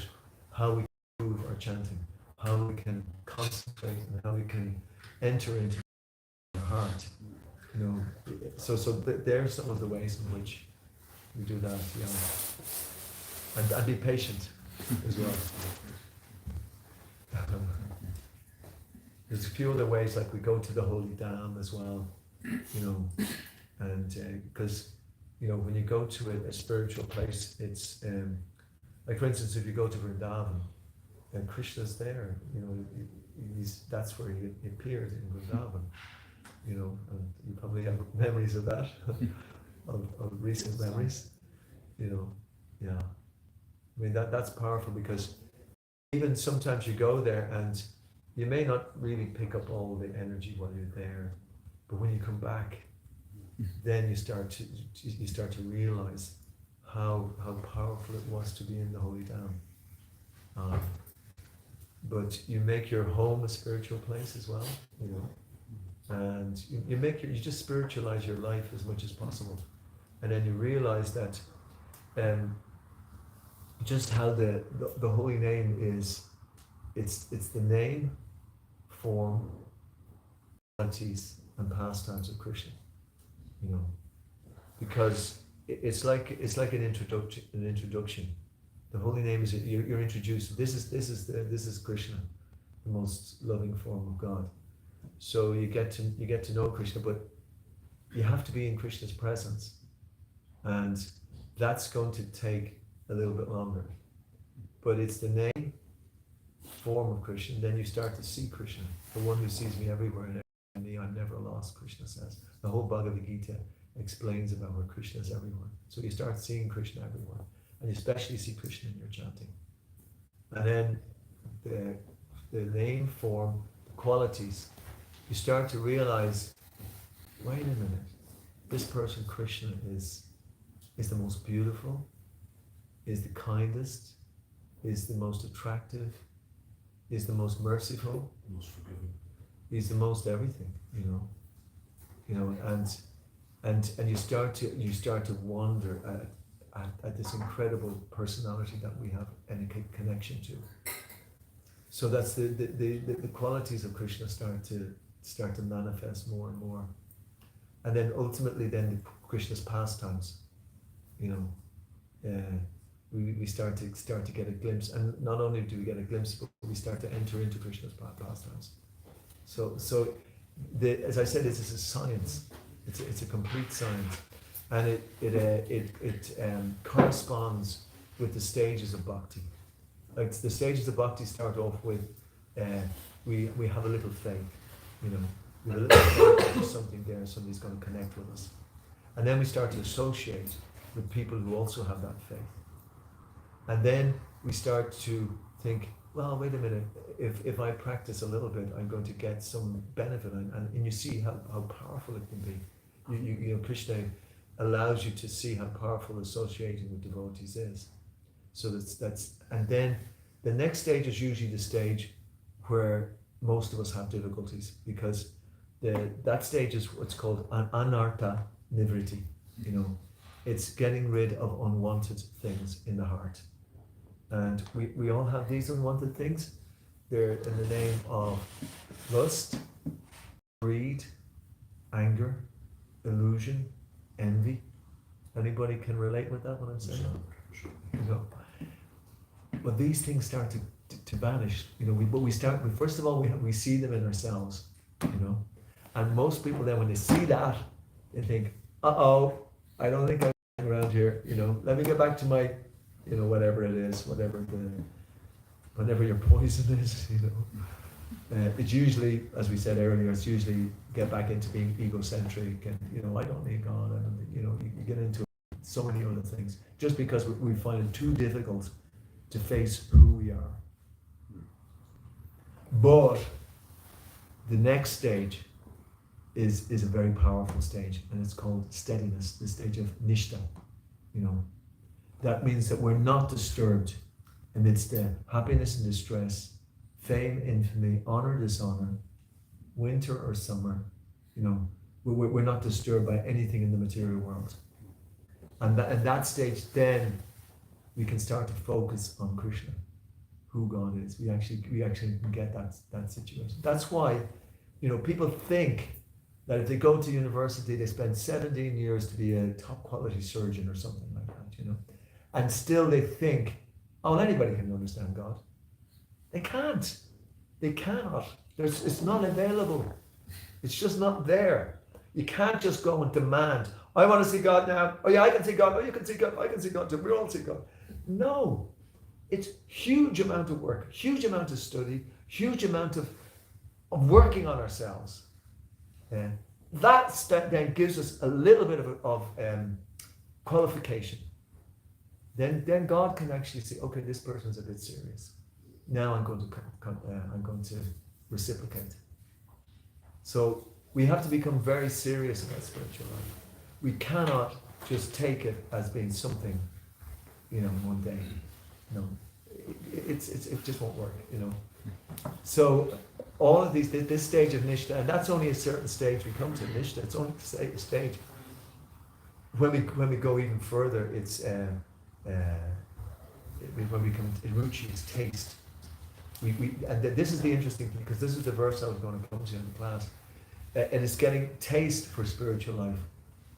how we can improve our chanting, how we can concentrate, and how we can enter into our heart. So there are some of the ways in which we do that, and be patient as well. There's a few other ways, like we go to the Holy Dam as well, and because when you go to a spiritual place, it's like, for instance, if you go to Vrindavan, and Krishna's there, that's where he appeared in Vrindavan, and you probably have memories of that, of recent memories, yeah. I mean, that's powerful, because even sometimes you go there and you may not really pick up all the energy while you're there, but when you come back, then you start to realize how powerful it was to be in the Holy Dam. But you make your home a spiritual place as well, and you just spiritualize your life as much as possible, and then you realize that just how the Holy Name is, it's the name, form, qualities, and pastimes of Krishna. Because it's like an introduction. The Holy Name is you're introduced. This is Krishna, the most loving form of God. So you get to know Krishna, but you have to be in Krishna's presence, and that's going to take a little bit longer. But it's the name, form of Krishna. Then you start to see Krishna, the one who sees me everywhere and in me I'm never lost. Krishna says. The whole Bhagavad Gita explains about where Krishna is everywhere. So you start seeing Krishna everywhere, and you especially see Krishna in your chanting. And then the name, form, the qualities, you start to realize, wait a minute, this person Krishna is the most beautiful, is the kindest, is the most attractive, is the most merciful, Most forgiving. he's the most everything, and you start to wonder at this incredible personality that we have any connection to. So that's the qualities of Krishna start to start to manifest more and more. And then ultimately then Krishna's pastimes, we start to get a glimpse, and not only do we get a glimpse, but we start to enter into Krishna's pastimes. So as I said, this is a science. It's a complete science, and it corresponds with the stages of bhakti. Like the stages of bhakti start off with we have a little faith, we have a little faith that there's something there, somebody's going to connect with us, and then we start to associate with people who also have that faith, and then we start to think, well, wait a minute, if I practice a little bit, I'm going to get some benefit, and you see how powerful it can be. Krishna allows you to see how powerful associating with devotees is. So that's and then the next stage is usually the stage where most of us have difficulties, because that stage is what's called an anartha nivritti. It's getting rid of unwanted things in the heart. And we all have these unwanted things. They're in the name of lust, greed, anger, illusion, envy. Anybody can relate with that, what I'm saying? But these things start to vanish. First of all, we see them in ourselves, and most people then, when they see that, they think, I don't think I'm around here, let me get back to my, whatever it is, whatever your poison is, it's usually, as we said earlier, it's usually get back into being egocentric, and I don't need God, and you get into so many other things just because we find it too difficult to face who we are. But the next stage is a very powerful stage, and it's called steadiness, the stage of nishta. That means that we're not disturbed amidst the happiness and distress, fame, infamy, honor, dishonor, winter or summer. We're not disturbed by anything in the material world. And at that stage, then we can start to focus on Krishna, who God is. We actually can get that situation. That's why, people think that if they go to university, they spend 17 years to be a top quality surgeon or something like that, and still they think, well, anybody can understand God. They can't. They cannot. It's not available. It's just not there. You can't just go and demand, I want to see God now. Oh yeah, I can see God. Oh, you can see God. I can see God too. We all see God. No. It's huge amount of work, huge amount of study, huge amount of working on ourselves. That then gives us a little bit of qualification. Then God can actually say, okay, this person's a bit serious. Now I'm going to reciprocate. So we have to become very serious about spiritual life. We cannot just take it as being something, one day. No, it just won't work. So all of this stage of nishta, and that's only a certain stage we come to nishta. It's only a stage. When we go even further, it's when we come to ruchi, it's taste. And this is the interesting thing, because this is the verse I was going to come to in the class. And it's getting taste for spiritual life.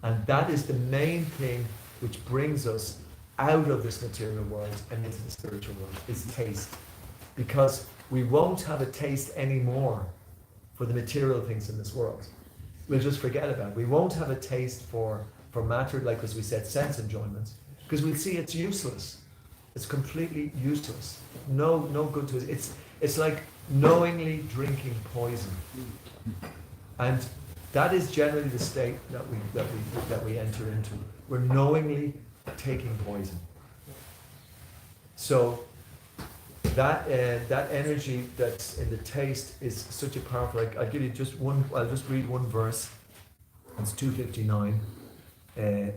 And that is the main thing which brings us out of this material world and into the spiritual world, is taste. Because we won't have a taste anymore for the material things in this world. We'll just forget about it. We won't have a taste for matter, like as we said, sense enjoyment, because we'll see it's useless. It's completely useless. No good to us. It's like knowingly drinking poison. And that is generally the state that we enter into. We're knowingly taking poison. So that energy that's in the taste is such a powerful. I'll give you just one. I'll just read one verse. It's 259, and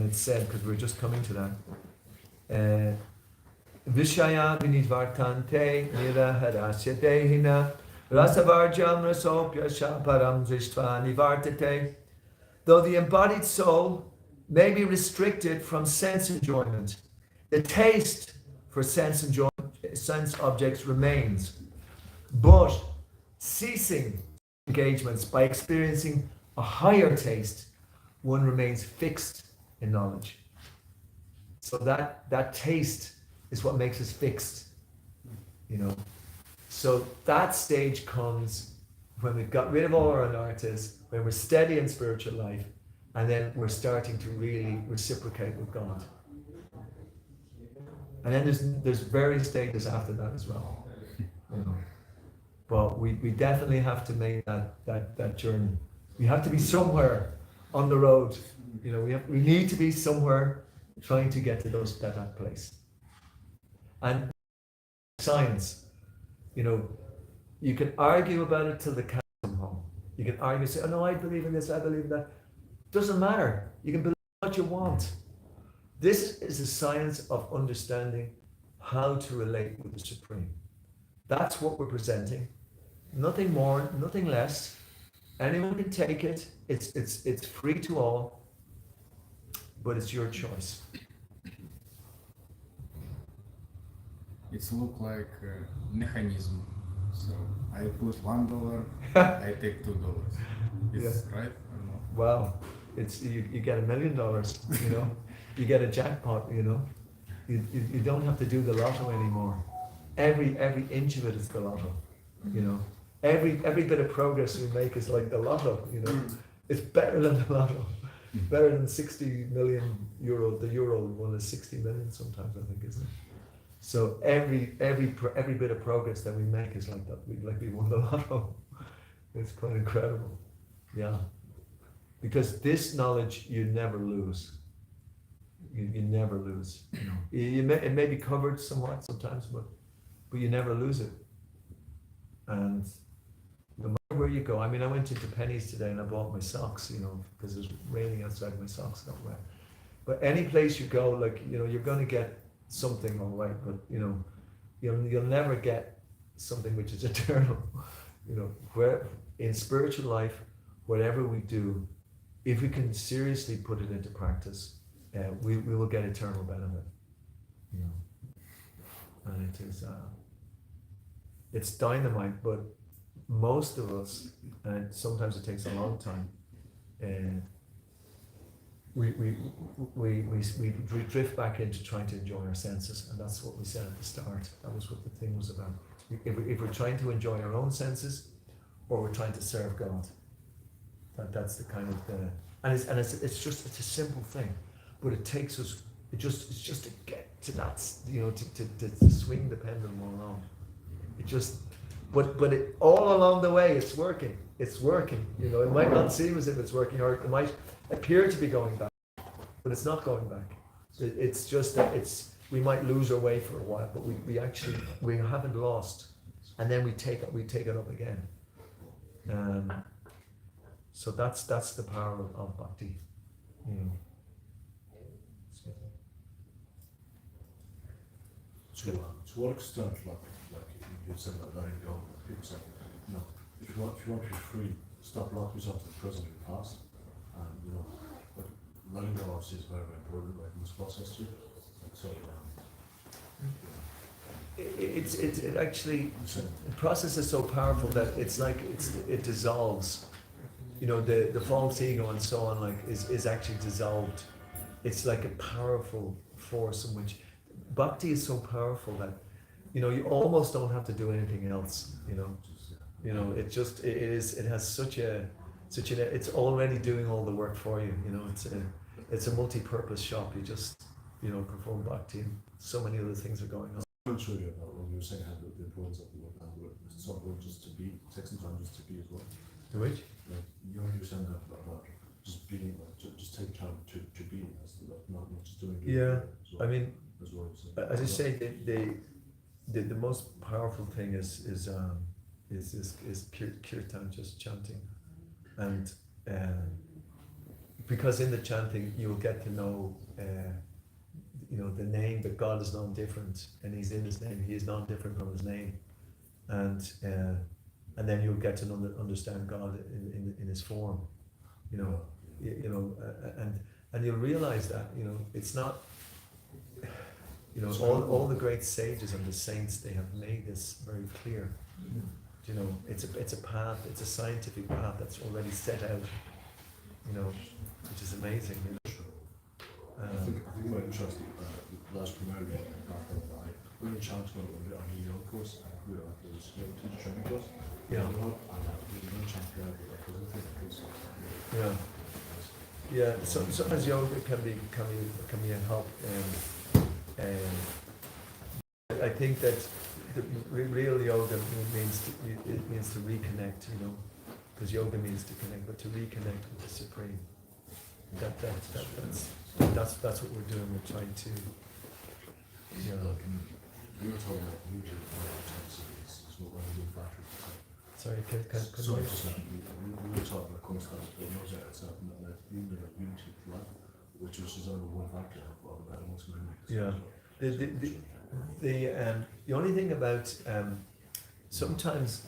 it's said, because we're just coming to that. Vishaya vinidvartante niraharasya dehina rasavarjam rasopya shaparam drishtva nivartate. Though the embodied soul may be restricted from sense enjoyment, the taste for sense objects remains. But ceasing engagements, by experiencing a higher taste, one remains fixed in knowledge. So that taste is what makes us fixed, you know. So that stage comes when we've got rid of all our anarthas, when we're steady in spiritual life, and then we're starting to really reciprocate with God. And then there's various stages after that as well, you know. But we definitely have to make that journey. We have to be somewhere on the road, you know. We need to be somewhere trying to get to that place. And science, you know, you can argue about it till the cows come home. You can argue, say, oh no, I believe in this, I believe in that. Doesn't matter. You can believe what you want. This is a science of understanding how to relate with the Supreme. That's what we're presenting. Nothing more, nothing less. Anyone can take it. It's free to all, but it's your choice. It's look like a mechanism. So I put $1, I take $2. It's right or no? Wow, it's you get $1 million, you know. You get a jackpot, you know. You don't have to do the lotto anymore. Every inch of it is the lotto, you know. Every bit of progress we make is like the lotto, you know. It's better than the lotto. Better than 60 million euro. The euro one is 60 million sometimes, I think, isn't it? So every bit of progress that we make is like that. Like we won the lotto. It's quite incredible. Yeah. Because this knowledge you never lose. You never lose. You know, it may be covered somewhat sometimes, but you never lose it. And no matter where you go, I mean, I went into Penny's today and I bought my socks, you know, because it's raining outside, my socks got wet. But any place you go, like, you know, you're going to get something all right, but you know, you'll never get something which is eternal. You know, where in spiritual life, whatever we do, if we can seriously put it into practice, we will get eternal benefit. You know, and it is it's dynamite. But most of us, and sometimes it takes a long time, we drift back into trying to enjoy our senses, and that's what we said at the start. That was what the thing was about. If we're trying to enjoy our own senses, or we're trying to serve God, that's the kind of the and it's a simple thing, but it takes us. It's just to get to that, you know, to swing the pendulum along. It just, but it all along the way, it's working. It's working. You know, it might not seem as if it's working, or it might appear to be going back, but it's not going back. It's just that we might lose our way for a while, but we actually haven't lost, and then we take it up again. So that's the power of bhakti. You know. To what extent, like you said about letting go, people say, you know, if you want to be free, stop locking yourself to the present and past, and you know, but letting go obviously is very, very important, like in this process too. So, it actually, the process is so powerful that it's like it dissolves. You know, the false ego and so on, like is actually dissolved. It's like a powerful force in which bhakti is so powerful that, you know, you almost don't have to do anything else. You know, it has such a it's already doing all the work for you. You know, it's a multi-purpose shop. You just, you know, perform bhakti, and so many other things are going on. I'm sure you about when you were saying how the importance of the work and the work, it's not work just to be, it takes some time just to be as well. To which? Like you were saying that about just being, like, just take time to be, not just doing it. Yeah, as well, I mean, as well as as I say, the most powerful thing is kirtan, just chanting, and because in the chanting you will get to know, you know, the name, that God is non-different, and He's in His name. He is non-different from His name, and then you'll get to understand God in His form, you know, and you'll realize that, you know, it's not, you know, all the great sages and the saints, they have made this very clear. You know, it's a path, it's a scientific path that's already set out. You know, which is amazing. You know. I think my interest last primarily we were chatting about on the yoga course, we were at this teacher training course. Yeah. And we were chatting about because I think it's Yeah. Yeah. Sometimes yoga can be a help, and I think that the real yoga means to reconnect. You know, because yoga means to connect, but to reconnect with the supreme. That's what we're doing. We're trying to. You know. we were talking about nuclear it's not one of the factors. Sorry, can So you? just we were talking about constant, but knows that it's not that unity of life, which is only one factor of that amongst communities. Yeah. The only thing about sometimes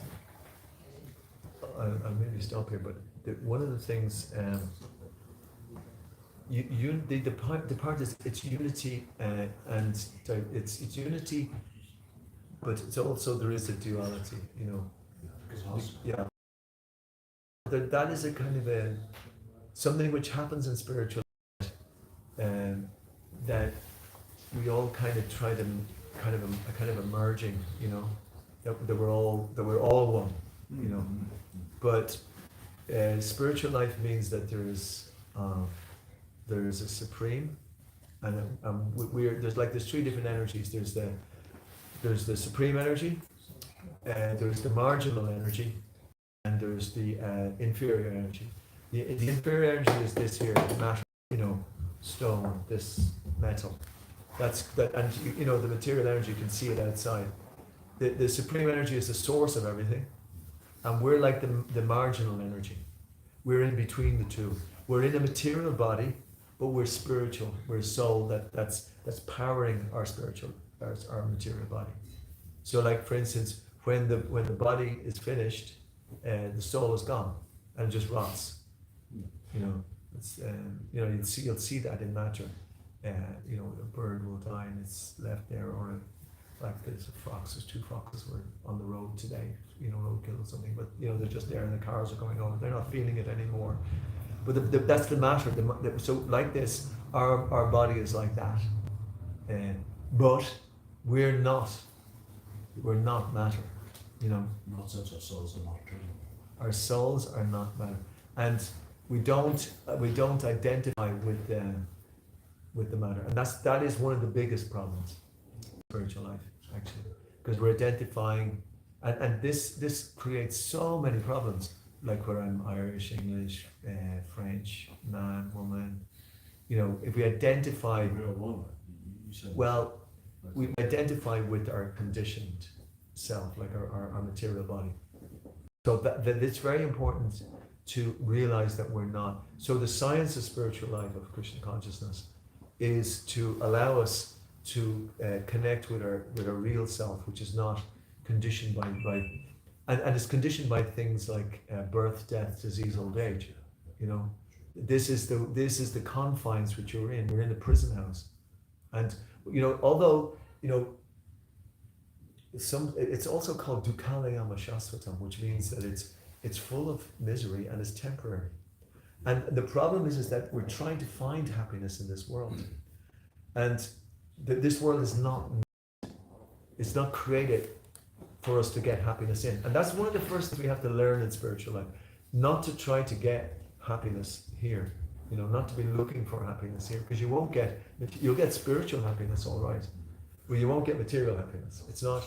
I'll maybe stop here, but one of the things the part is it's unity and it's unity, but it's also there is a duality, you know. Yeah. That is a kind of a something which happens in spiritual life, that we all kind of try to kind of a merging, you know, that we're all one, you know. But spiritual life means that there is a supreme, and there's three different energies. There's the supreme energy, there's the marginal energy, and there's the inferior energy. The inferior energy is this here, matter, you know, stone, this metal. That's that, and you know the material energy, you can see it outside. The supreme energy is the source of everything, and we're like the marginal energy. We're in between the two. We're in a material body, but we're spiritual. We're a soul that's powering our spiritual, our material body. So, like for instance, when the body is finished, the soul is gone and it just rots. You know, it's you know you'll see that in matter. You know, a bird will die and it's left there, or like there's two foxes were on the road today, you know, roadkill or something, but you know they're just there and the cars are going over. They're not feeling it anymore. But that's the matter. So like this, our body is like that, but we're not matter. You know, Not since our souls are not true. our souls are not matter, and we don't identify with the matter, and that is one of the biggest problems in spiritual life, actually, because we're identifying, and this creates so many problems, like where I'm Irish, English, French, man, woman. You know, if we identify, We're one. You said well, we identify with our conditioned self, like our material body. So that it's very important to realize that we're not. So the science of spiritual life, of Krishna consciousness, is to allow us to connect with our real self, which is not conditioned by and it's conditioned by things like birth, death, disease, old age. You know, this is the confines which you're in. We're in a prison house, and you know, although you know, it's also called dukkhalayama shasvatam, which means that it's full of misery and it's temporary. And the problem is that we're trying to find happiness in this world, and this world is not. It's not created for us to get happiness in, and that's one of the first things we have to learn in spiritual life, not to try to get happiness here. You know, not to be looking for happiness here, because you'll get spiritual happiness, all right, but you won't get material happiness. It's not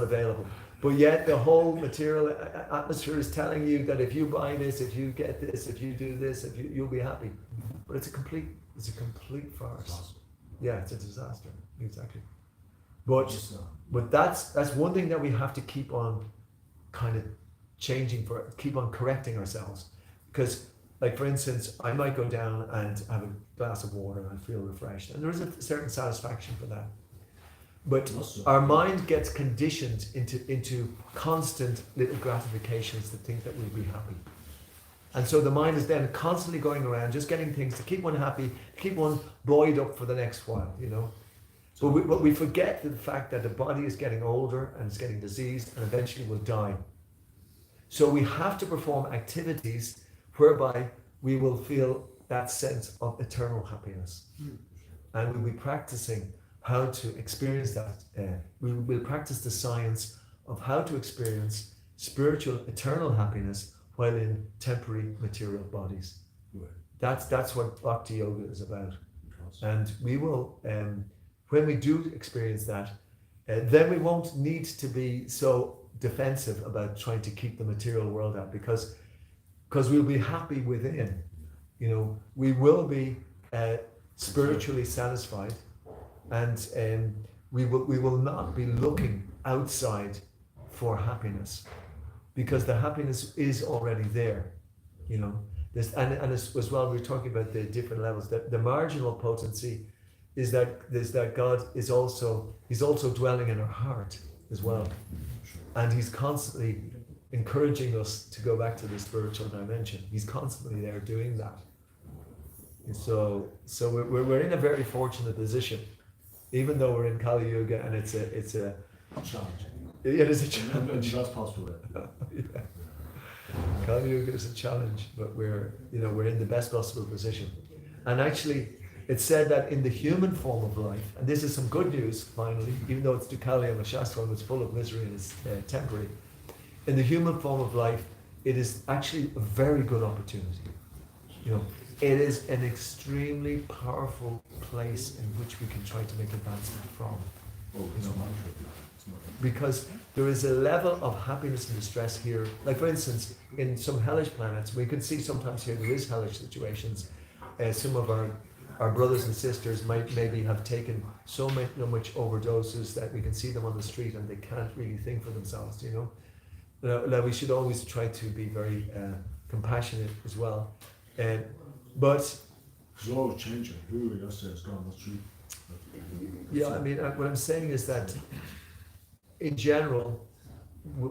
available. But yet the whole material atmosphere is telling you that if you buy this, if you get this, if you do this, you'll be happy. But it's a complete farce. Yeah, it's a disaster. Exactly. But that's one thing that we have to keep on kind of keep on correcting ourselves. Because, like for instance, I might go down and have a glass of water and I feel refreshed, and there is a certain satisfaction for that. But our mind gets conditioned into constant little gratifications to think that we'll be happy. And so the mind is then constantly going around just getting things to keep one happy, keep one buoyed up for the next while, you know. But we forget the fact that the body is getting older and it's getting diseased and eventually will die. So we have to perform activities whereby we will feel that sense of eternal happiness. And we'll be practicing how to experience that. We will practice the science of how to experience spiritual eternal happiness while in temporary material bodies. Right. That's what Bhakti Yoga is about. Because And we will, when we do experience that, then we won't need to be so defensive about trying to keep the material world out, because we'll be happy within. You know, we will be spiritually satisfied, and we will not be looking outside for happiness, because the happiness is already there. You know, and as well, we're talking about the different levels. That the marginal potency is that God is also dwelling in our heart as well, and He's constantly encouraging us to go back to the spiritual dimension. He's constantly there doing that. And so we're in a very fortunate position, even though we're in Kali Yuga, and it's a challenging. it is a In challenge. the best possible way. Yeah. Kali Yuga is a challenge, but we're in the best possible position. And actually, it's said that in the human form of life, and this is some good news finally, even though it's Dukali and Shastra and it's full of misery and it's temporary, in the human form of life, it is actually a very good opportunity. You know, it is an extremely powerful place in which we can try to make advancement from. Oh, it's a mantra. It's not Because there is a level of happiness and distress here. Like for instance, in some hellish planets, we can see sometimes here there is hellish situations. Some of our brothers and sisters might maybe have taken so much overdoses that we can see them on the street and they can't really think for themselves, you know. Now we should always try to be very compassionate as well. But It's always changing. Who yesterday is gone, that's true. yeah, I mean, what I'm saying is that in general,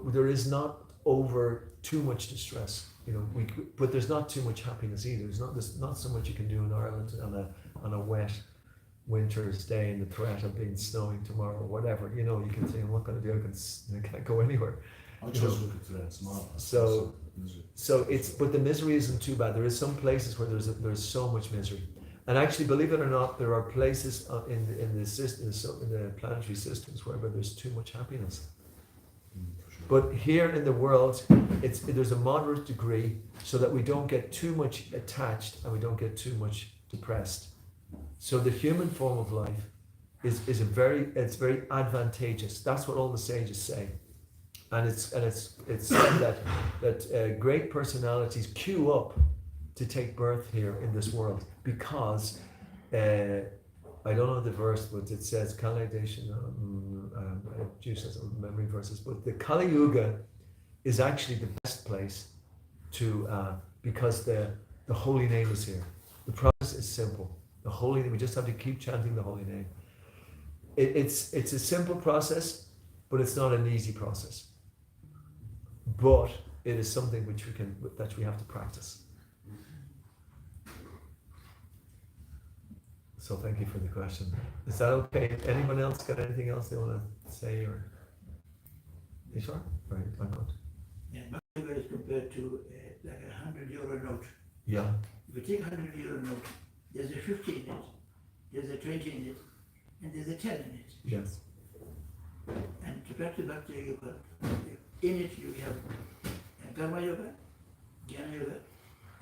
there is not over too much distress, you know. But there's not too much happiness either. There's not so much you can do in Ireland on a wet winter's day, and the threat of being snowing tomorrow or whatever. You know, you can say, I'm not going to do it. I can't go anywhere. I just look at today, it's not. So but the misery isn't too bad. There is some places where there's so much misery, and actually, believe it or not, there are places in the planetary systems where there's too much happiness. For sure. But here in the world, there's a moderate degree, so that we don't get too much attached and we don't get too much depressed. So the human form of life is very advantageous. That's what all the sages say. And it's said that great personalities queue up to take birth here in this world, because I don't know the verse, but it says Kali Deshan. Juice has some memory verses, but the Kali Yuga is actually the best place to because the holy name is here. The process is simple. The holy name. We just have to keep chanting the holy name. It's a simple process, but it's not an easy process. But it is something that we have to practice. So thank you for the question. Is that okay? Anyone else got anything else they want to say, or? You sure? Right, why not? And Bhakti is compared to like €100 note. Yeah. If you take €100 note, there's a 50 in it, there's a 20 in it, and there's a 10 in it. Yes. And to practice Bhakti Yoga, in it you have Karma Yoga, Jnana Yoga,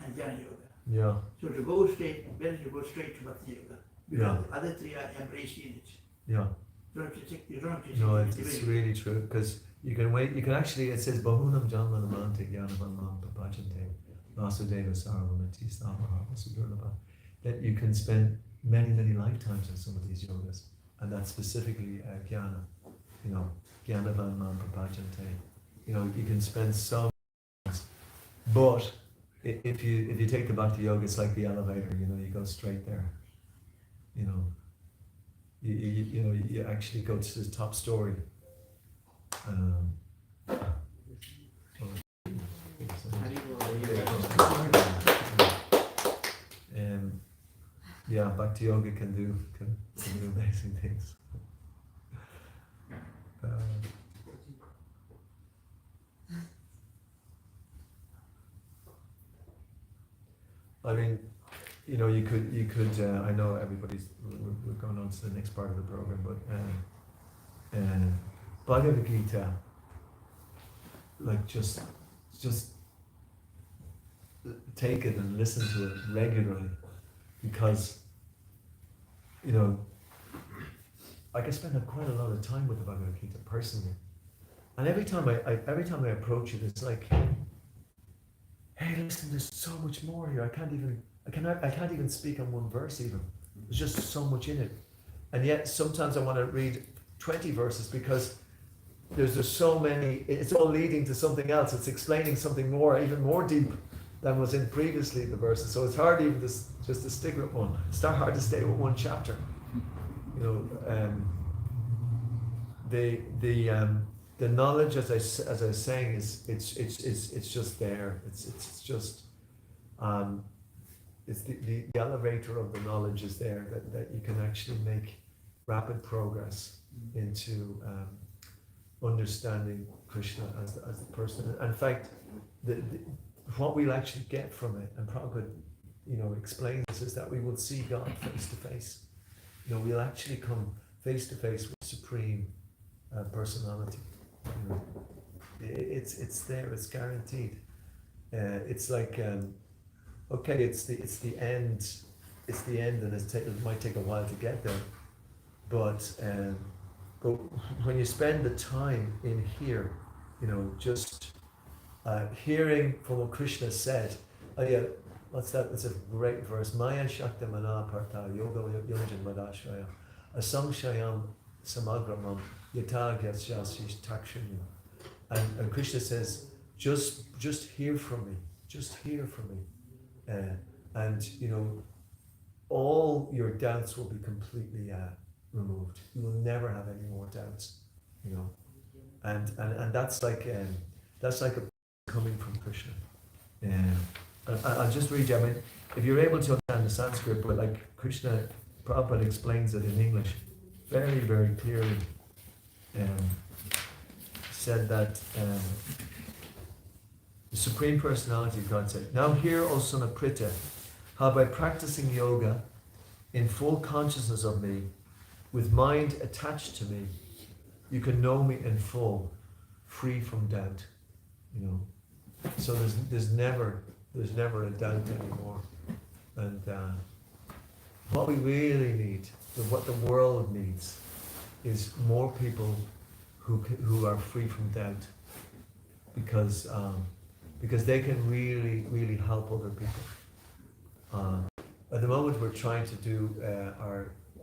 and Jnana Yoga. Yeah. So to go straight, better to go straight to Bhakti Yoga, because Yeah. the other three are embraced in it. Yeah. You don't have to take, you don't have to No, take it's really true, because you can wait. You can actually. It says Bahunam Janmanamante Gyanavanam Papachante Vasudeva Sarvamati Samaha Vasudurlabha. That you can spend many lifetimes in some of these yogas, and that's specifically Jnana. You know, Gyanavanam Papachante. You know, you can spend some. But if you take the Bhakti Yoga, it's like the elevator. You know, you go straight there. You know, you actually go to the top story. Yeah, Bhakti Yoga can do amazing things. I mean, you know, you could. I know everybody's. We're going on to the next part of the program, but Bhagavad Gita, like just take it and listen to it regularly, because you know I can spend quite a lot of time with the Bhagavad Gita personally, and every time I approach it, it's like, hey, listen, there's so much more here. I can't even speak on one verse even. There's just so much in it, and yet sometimes I want to read 20 verses because there's just so many. It's all leading to something else. It's explaining something more, even more deep than was in previously the verses. So it's hard even just to stick with one. It's not hard to stay with one chapter. You know, the knowledge, as I was saying, is it's just there. It's just it's the elevator of the knowledge is there that you can actually make rapid progress into understanding Krishna as the person. And in fact, what we'll actually get from it, and Prabhupada, you know, explains, is that we will see God face to face. You know, we'll actually come face to face with Supreme Personality. You know, it's there. It's guaranteed. It's like okay, it's the end. It's the end, and it might take a while to get there. But when you spend the time in here, you know, just hearing from what Krishna said, yeah, what's that? It's a great verse. Maya Shakta Manaparta Yoga Yojan Madashraya Asangshayam Samagramam Yata Gyasyasis Takshanya. And Krishna says, just hear from me. Just hear from me. And you know, all your doubts will be completely removed. You will never have any more doubts, you know, and that's like a coming from Krishna. I'll just read you. I mean, if you're able to understand the Sanskrit, but like Krishna, Prabhupada explains it in English very, very clearly. Said that the Supreme Personality of God said, "Now hear, O son of Pritha, how by practicing yoga in full consciousness of me, with mind attached to me, you can know me in full, free from doubt." You know, so there's never a doubt anymore. And what we really need, what the world needs, is more people who are free from doubt, because they can really help other people. At the moment, we're trying to do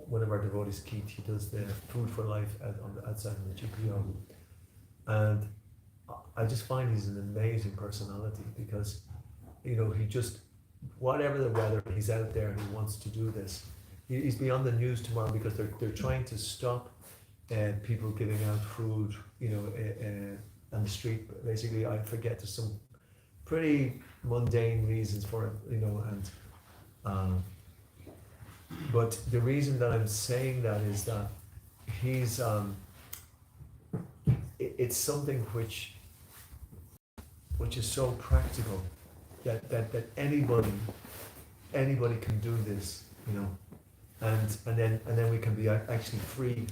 one of our devotees, Keith. He does the Food for Life outside of the GPO, and I just find he's an amazing personality, because you know, he just, whatever the weather, he's out there and he wants to do this. He's be on the news tomorrow because they're trying to stop people giving out food, you know, on the street. Basically, I forget, there's some pretty mundane reasons for it, you know, and but the reason that I'm saying that is that he's it's something which is so practical that anybody can do this, you know, and then we can be actually free.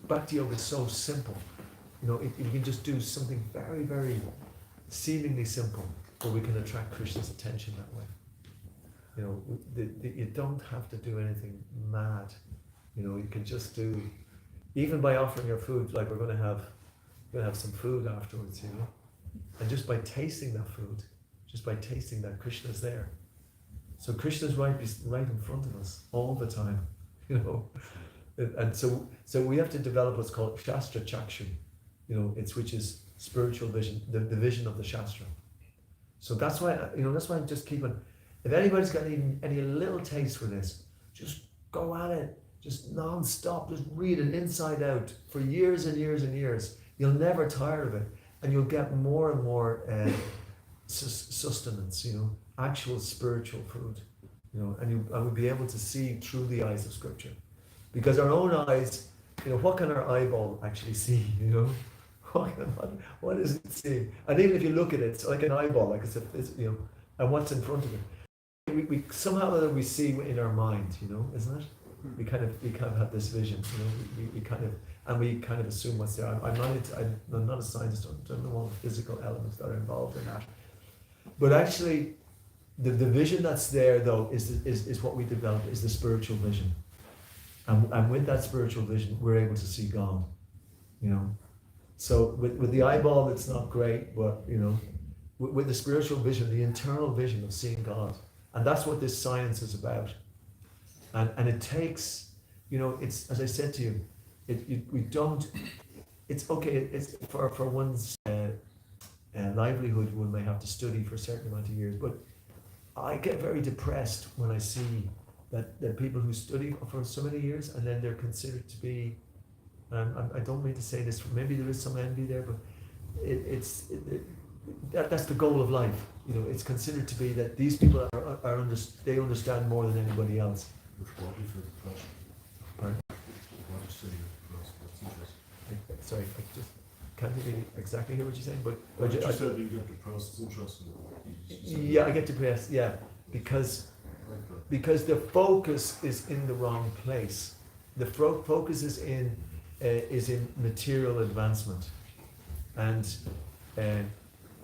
Bhakti yoga is so simple, you know. You can just do something very, very seemingly simple, but we can attract Krishna's attention that way. You know, you don't have to do anything mad. You know, you can just do, even by offering your food, like we're going to have some food afterwards, you know, and just by tasting that food, just by tasting that, Krishna's there. So Krishna's right in front of us all the time, you know, and so we have to develop what's called Shastra Chakshu, you know, which is spiritual vision, the vision of the Shastra. So that's why I'm just keeping. If anybody's got any little taste for this, just go at it, just non-stop, just read it inside out for years and years and years. You'll never tire of it, and you'll get more and more sustenance, you know, actual spiritual food, you know, and we'll be able to see through the eyes of Scripture, because our own eyes, you know, what can our eyeball actually see, you know? What is it seeing? And even if you look at it, it's like an eyeball, like it's you know, and what's in front of it. We somehow or other we see in our mind, you know, isn't it? We kind of have this vision, you know. We kind of assume what's there. I'm not a scientist. I don't know all the physical elements that are involved in that. But actually, the vision that's there though is what we develop, is the spiritual vision, and with that spiritual vision, we're able to see God, you know. So with the eyeball, it's not great, but you know, with the spiritual vision, the internal vision of seeing God, and that's what this science is about. And it takes, you know, it's, as I said to you, we don't. It's okay. It's for one's livelihood. One may have to study for a certain amount of years, but I get very depressed when I see that people who study for so many years and then they're considered to be. I don't mean to say this. Maybe there is some envy there, but that's the goal of life. You know, it's considered to be that these people they understand more than anybody else. Which body for depression? Pardon? What is studying depression? That's interesting. Sorry, I just can't really exactly hear what you're saying, but Well, you said you get depressed. It's interesting. yeah, I get depressed. Yeah, because the focus is in the wrong place. The focus is in material advancement, and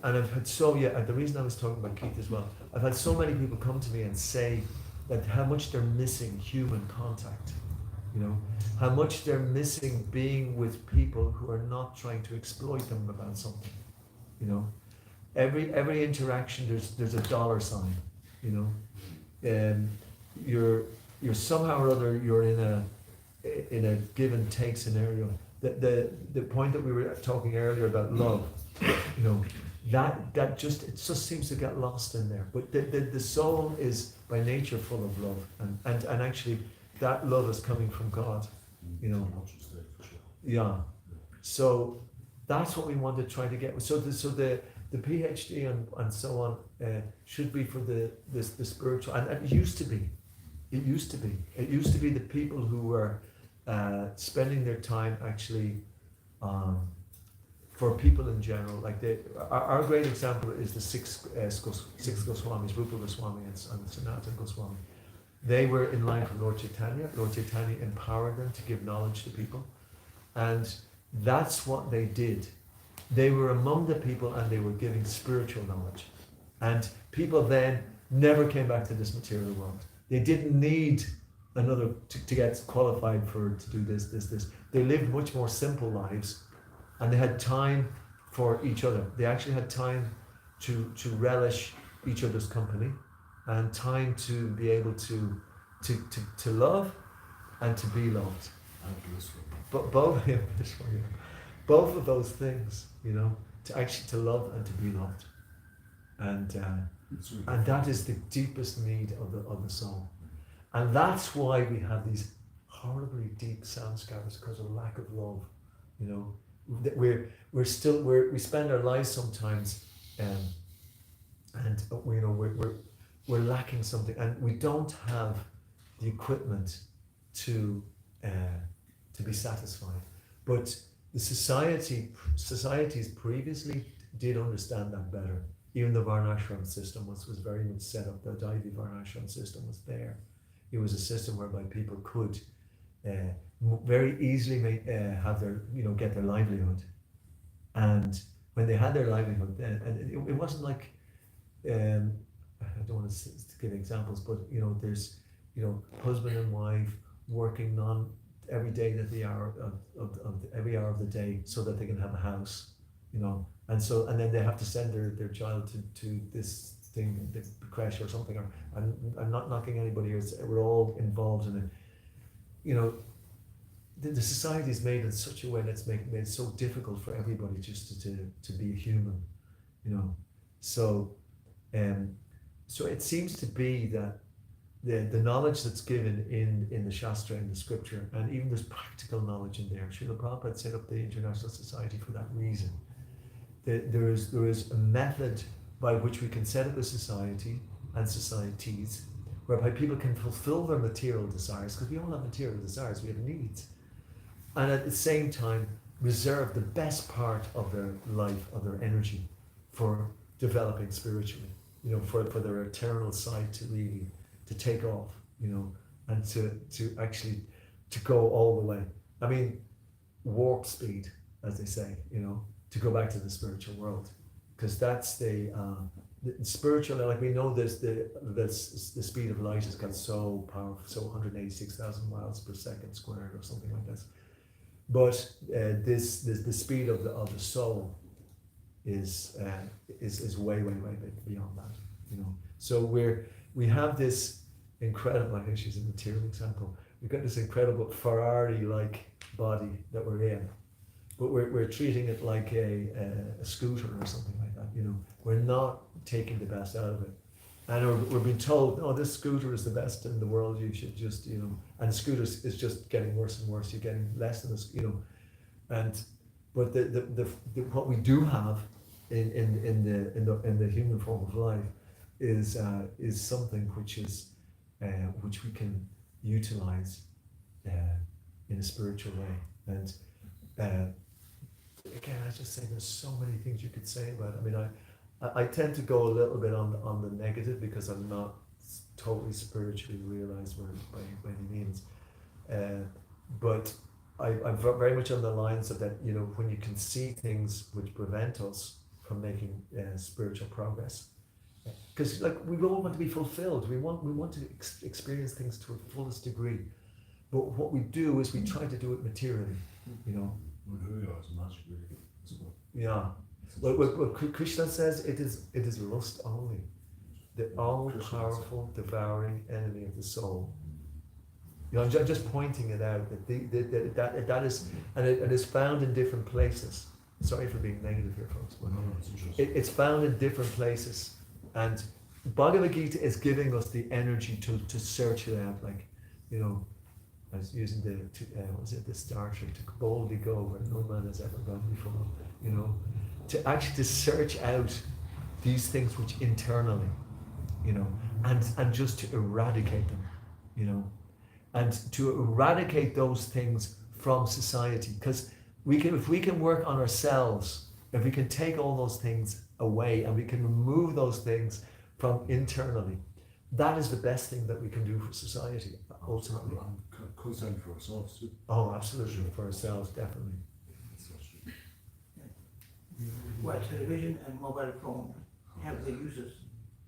I've had the reason I was talking about Keith as well. I've had so many people come to me and say that how much they're missing human contact, you know, how much they're missing being with people who are not trying to exploit them about something, you know. Every interaction there's a dollar sign, you know. You're somehow or other you're in a give and take scenario. The point that we were talking earlier about love, you know, it just seems to get lost in there. But the soul is by nature full of love, and actually that love is coming from God, you know. Yeah. So that's what we want to try to get. So the PhD and so on should be for the spiritual, and it used to be. It used to be the people who were spending their time actually for people in general. Like our great example is the six Goswamis, Rupa Goswami and Sanatana Goswami. They were in line for Lord Chaitanya. Lord Chaitanya empowered them to give knowledge to people, and that's what they did. They were among the people and they were giving spiritual knowledge, and people then never came back to this material world. They didn't need another to get qualified to do this. They lived much more simple lives, and they had time for each other. They actually had time to relish each other's company, and time to be able to love and to be loved. But both of those things, you know, to love and to be loved, and that is the deepest need of the soul. And that's why we have these horribly deep samskaras, because of lack of love. You know, that we spend our lives sometimes, and you know we're lacking something, and we don't have the equipment to be satisfied. But the societies previously did understand that better. Even the Varnashram system was very much set up. The Daivi Varnashram system was there. It was a system whereby people could very easily have their, you know, get their livelihood. And when they had their livelihood, then, and it wasn't like, I don't want to give examples, but you know, there's, you know, husband and wife working on every day that the hour of every hour of the day so that they can have a house, you know, and then they have to send their child to this thing, the crash or something. Or I'm not knocking anybody here. We're all involved in it. You know, the society is made in such a way that's made it so difficult for everybody just to be a human, you know. So it seems to be that the knowledge that's given in the Shastra, in the scripture, and even there's practical knowledge in there. Srila Prabhupada set up the International Society for that reason. There is a method by which we can set up a society and societies whereby people can fulfill their material desires, because we all have material desires, we have needs, and at the same time reserve the best part of their life, of their energy, for developing spiritually. you know, for their eternal sight to really, to take off, you know, and to actually, to go all the way. I mean, warp speed, as they say, you know, to go back to the spiritual world. Because that's the spiritual, like we know this, the speed of light has got so powerful, so 186,000 miles per second squared or something like this. But the speed of the soul is way beyond that, you know. So we have this incredible, I think she's a material example. We've got this incredible Ferrari-like body that we're in, but we're treating it like a scooter or something like that, you know. We're not taking the best out of it. And we're being told, no, this scooter is the best in the world, you should just, you know, and scooters is just getting worse and worse, you're getting less than this, you know. But the what we do have in the human form of life is something which we can utilize in a spiritual way. And again, I just say there's so many things you could say about it. I mean, I tend to go a little bit on the negative because I'm not totally spiritually realized by any means. But I'm very much on the lines of that, you know, when you can see things which prevent us from making spiritual progress. Because like we all want to be fulfilled, we want to experience things to a fullest degree. But what we do is we try to do it materially, you know. Yeah. What Krishna says, it is lust only, the all-powerful, devouring enemy of the soul. You know, I'm just pointing it out that that is, and it is found in different places. Sorry for being negative here, folks, but it's found in different places, and Bhagavad Gita is giving us the energy to search it out. Like, you know, I was using the Star Trek, to boldly go where no man has ever gone before. You know, to search out these things which internally, you know, and just to eradicate them, you know, and to eradicate those things from society. Because if we can work on ourselves, if we can take all those things away and we can remove those things from internally, that is the best thing that we can do for society, ultimately. Constantly for ourselves too. Oh, absolutely, for ourselves, definitely. Well, television and mobile phone have their uses,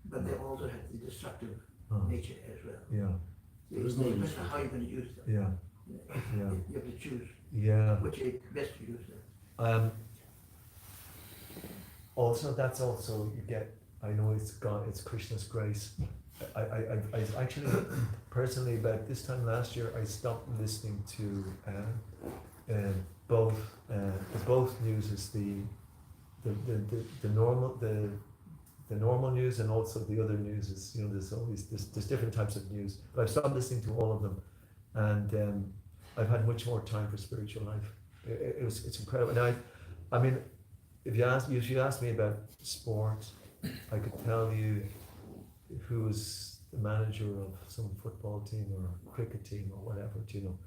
but they also have the destructive nature as well. Yeah. It's no matter how you're going to use them. Yeah. Yeah. You have to choose which is best to use them. Also, that's also, you get, I know it's Krishna's grace. I actually, personally, about this time last year, I stopped listening to both news, the normal news, and also the other news is, you know, there's different types of news, but I've stopped listening to all of them, and I've had much more time for spiritual life. It's incredible. Now, I mean, if you ask me about sport, I could tell you who was the manager of some football team or cricket team or whatever. You know,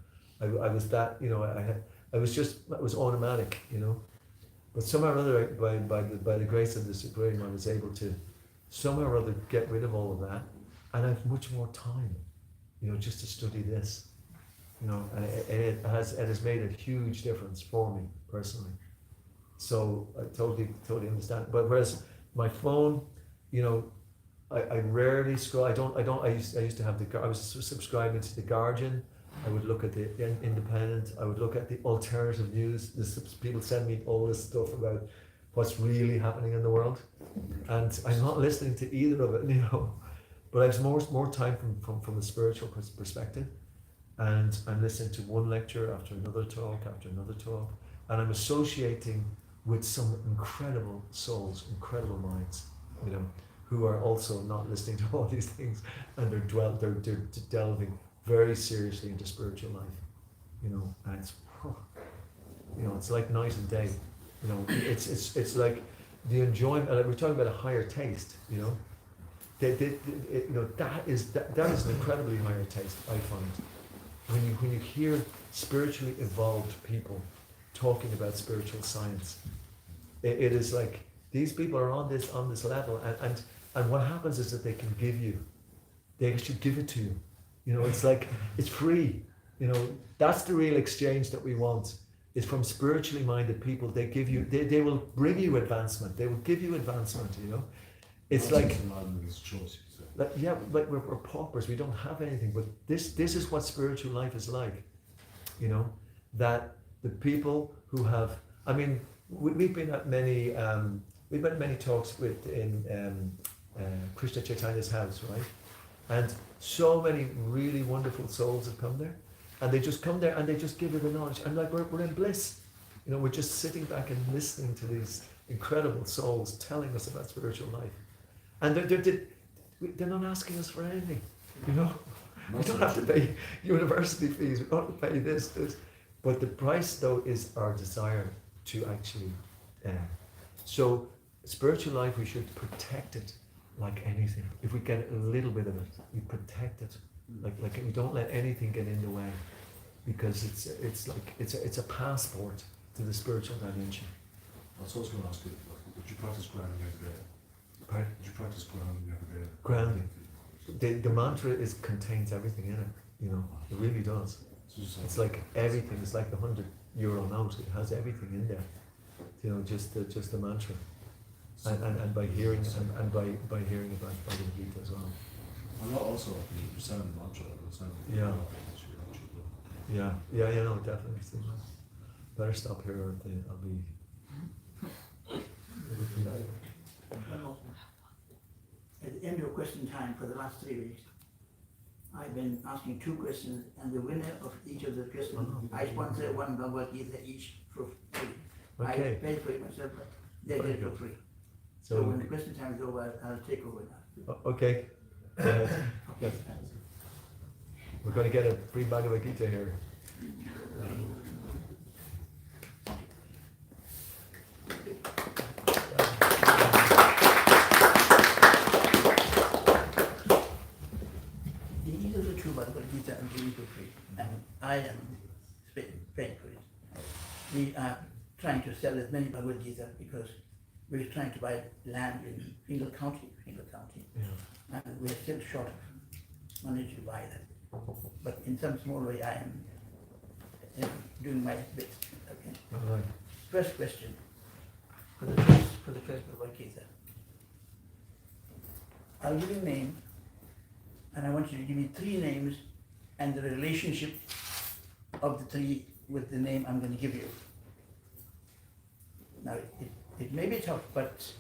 I was that. You know, it was automatic. You know, but somehow or other, by the grace of the Supreme, I was able to somehow or other get rid of all of that, and I have much more time. You know, just to study this. You know, and it has made a huge difference for me personally. So I totally understand. But whereas my phone, you know, I rarely scroll. I used to have I was subscribing to The Guardian. I would look at the Independent. I would look at the alternative news. People send me all this stuff about what's really happening in the world, and I'm not listening to either of it, you know. But I have more time from a spiritual perspective, and I'm listening to one lecture after another talk, and I'm associating with some incredible souls, incredible minds, you know, who are also not listening to all these things, and they're delving very seriously into spiritual life, you know, and it's, you know, it's like night and day, you know. It's like the enjoyment. Like we're talking about a higher taste, you know. You know, that is an incredibly higher taste, I find, when you hear spiritually evolved people talking about spiritual science. It is like these people are on this level, and And what happens is that they can give you, they actually give it to you. You know, it's like, it's free. You know, that's the real exchange that we want. Is from spiritually minded people. They give you, they will bring you advancement. They will give you advancement, you know. It's That's like, just an admiral's choice, you say. like, yeah, like we're paupers, we don't have anything, but this is what spiritual life is like, you know, that the people who have, I mean, we've been at many, we've had many talks in Krishna Chaitanya's house, right? And so many really wonderful souls have come there, and they just come there and they just give you the knowledge, and like we're in bliss, you know, we're just sitting back and listening to these incredible souls telling us about spiritual life, and they're not asking us for anything, you know. We don't have to pay university fees, we don't have to pay this, but the price though is our desire to actually, so spiritual life, we should protect it like anything. If we get a little bit of it, we protect it, like we don't let anything get in the way, because it's a passport to the spiritual dimension. That's what I was going to ask you, like, would you practice grounding every day? Pardon? Would you practice grounding every day? Grounding. The mantra contains everything in it, you know, it really does. It's like everything, it's like the €100 note, it has everything in there, you know, just the mantra. And by hearing by hearing about Bhagavad Gita as well. And also, you sound the mantra, it sound Yeah. Yeah, no, definitely. Better stop here, or I'll be. At the end of question time for the last 3 weeks, I've been asking 2 questions, and the winner of each of the questions, I sponsor 1 Bhagavad Gita each for free. Okay. I pay for it myself, but they get it for free. So So when the question time is over, I'll take over now. okay. Yes. We're going to get a free Bhagavad Gita here. These are the 2 Bhagavad Gita I'm giving for free, and I am paying for it. We are trying to sell as many Bhagavad Gita because we're trying to buy land in Fingal County, Yeah. and we're still short of money to buy that. But in some small way, I am doing my bit. Okay. All right. First question for the first Bhagavad Gita. I'll give you a name, and I want you to give me 3 names and the relationship of the 3 with the name I'm going to give you. Now, it may be tough, but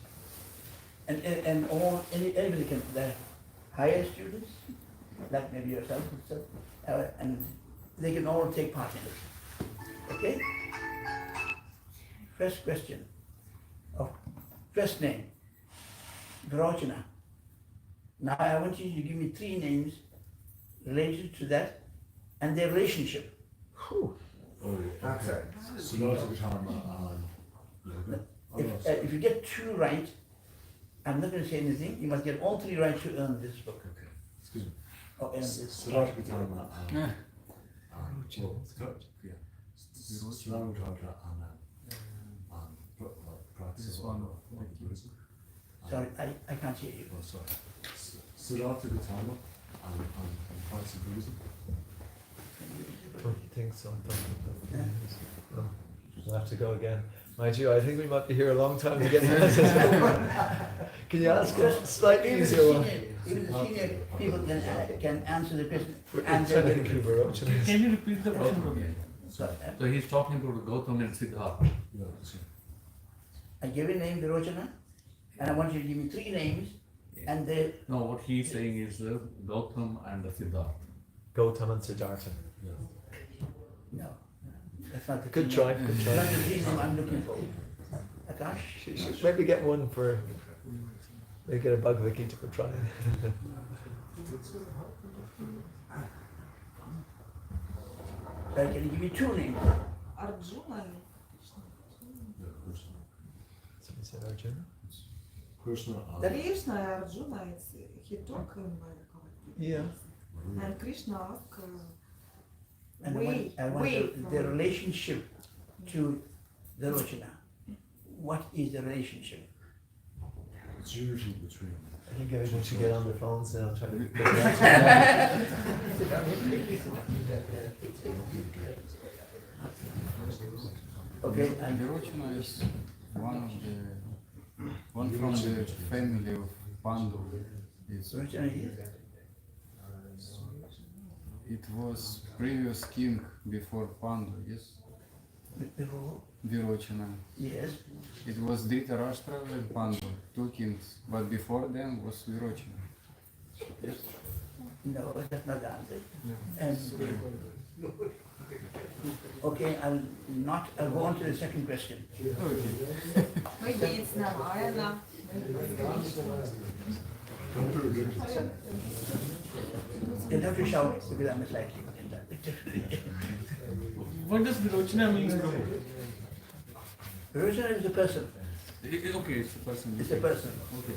anybody can. The higher students, like maybe yourself and stuff, and they can all take part in it. Okay. First question. First name, Virachana. Now I want you to give me 3 names related to that and their relationship. Whew. Oh, yeah. Okay. So now to the Dharma and yoga. If you get 2 right, I'm not going to say anything. You must get all 3 right to earn this book. Okay. Excuse me. Or earn this. Siddhartha Dharma and Yeah. Siddhartha Dharma and practice This of one. Buddhism. Sorry, I can't hear you. Oh, sorry. Siddhartha Gautama and practice of Buddhism. Don't think so. No. We'll have to go again. Mind you, I think we might be here a long time to get answers. Can you ask a slightly easier one? Even the senior people can answer the question. And And Thank you, Virachana. Can you repeat the question again? so, So he's talking about Gautam and Siddhartha. Yeah, that's it. I give you a name, Virachana, and I want you to give me 3 names and their No, what he's saying is Gautam and Siddhartha. Gautam and Siddhartha. Yeah. no. That's not the Good three try, names. good That's not try. the 3 names I'm looking for. Akash? Maybe get one for, maybe get a Bhagavad Gita for trying. Can you give me 2 names? Arjuna and Yeah, Krishna. Somebody said Arjuna? Krishna and Krishna and Arjuna, he talk in Yeah. Maria. and Krishna ask And I want the relationship to Virachana. What is the relationship? It's usually between I think everyone should get on their phones now, try to get the Okay, And and Virochana is one from the family of Pandu. Rochana is? It was previous king before Pandu, yes? Before? Virochana. Yes. It was Dhritarashtra and Pandu, two kings, but before them was Virochana. Yes? No, that's not the answer. And, okay, I'll go on to the second question. Медицина, война. You'll have to shout because I'm slightly. What does Virochana mean, Prabhu? Rochana is a person. Okay, it's a person. It's a person. Okay.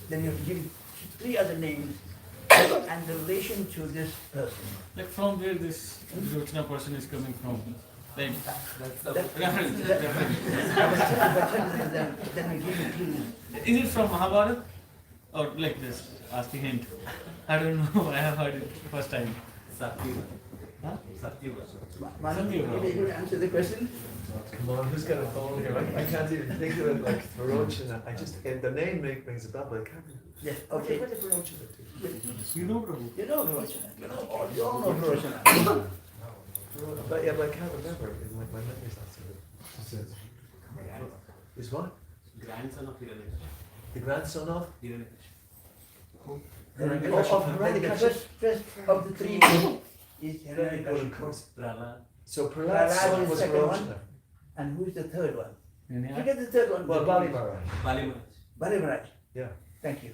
Then you have to give three other names and the relation to this person. Like from where this Virochana person is coming from? Like reference. Then we give you clues. Is it from Mahabharata? Or like this? Ask the hint. I don't know. I have heard it first time. Huh? Madam, you could answer the question? Come on, who's got a phone here? I can't even think of it like Virochana. The name rings a bell, but I can't. Yes, okay. What did Virochana do? You know, Prabhu. You know Rochana. You all know Rochana. But yeah, but I can't remember. My memory's not so good. Is what? Grandson of Hiranyakash. The grandson of? Hiranyakash. Of Hiranyakashipu, first of the three is Hiranyakashipu. Prahlad. So Prahlad's Prahlad son is was the second one. Virochana. And who's the third one? Yeah. Forget the third one. Well, Bali Maharaj. Bali Maharaj. Bali Maharaj. Yeah. Thank you.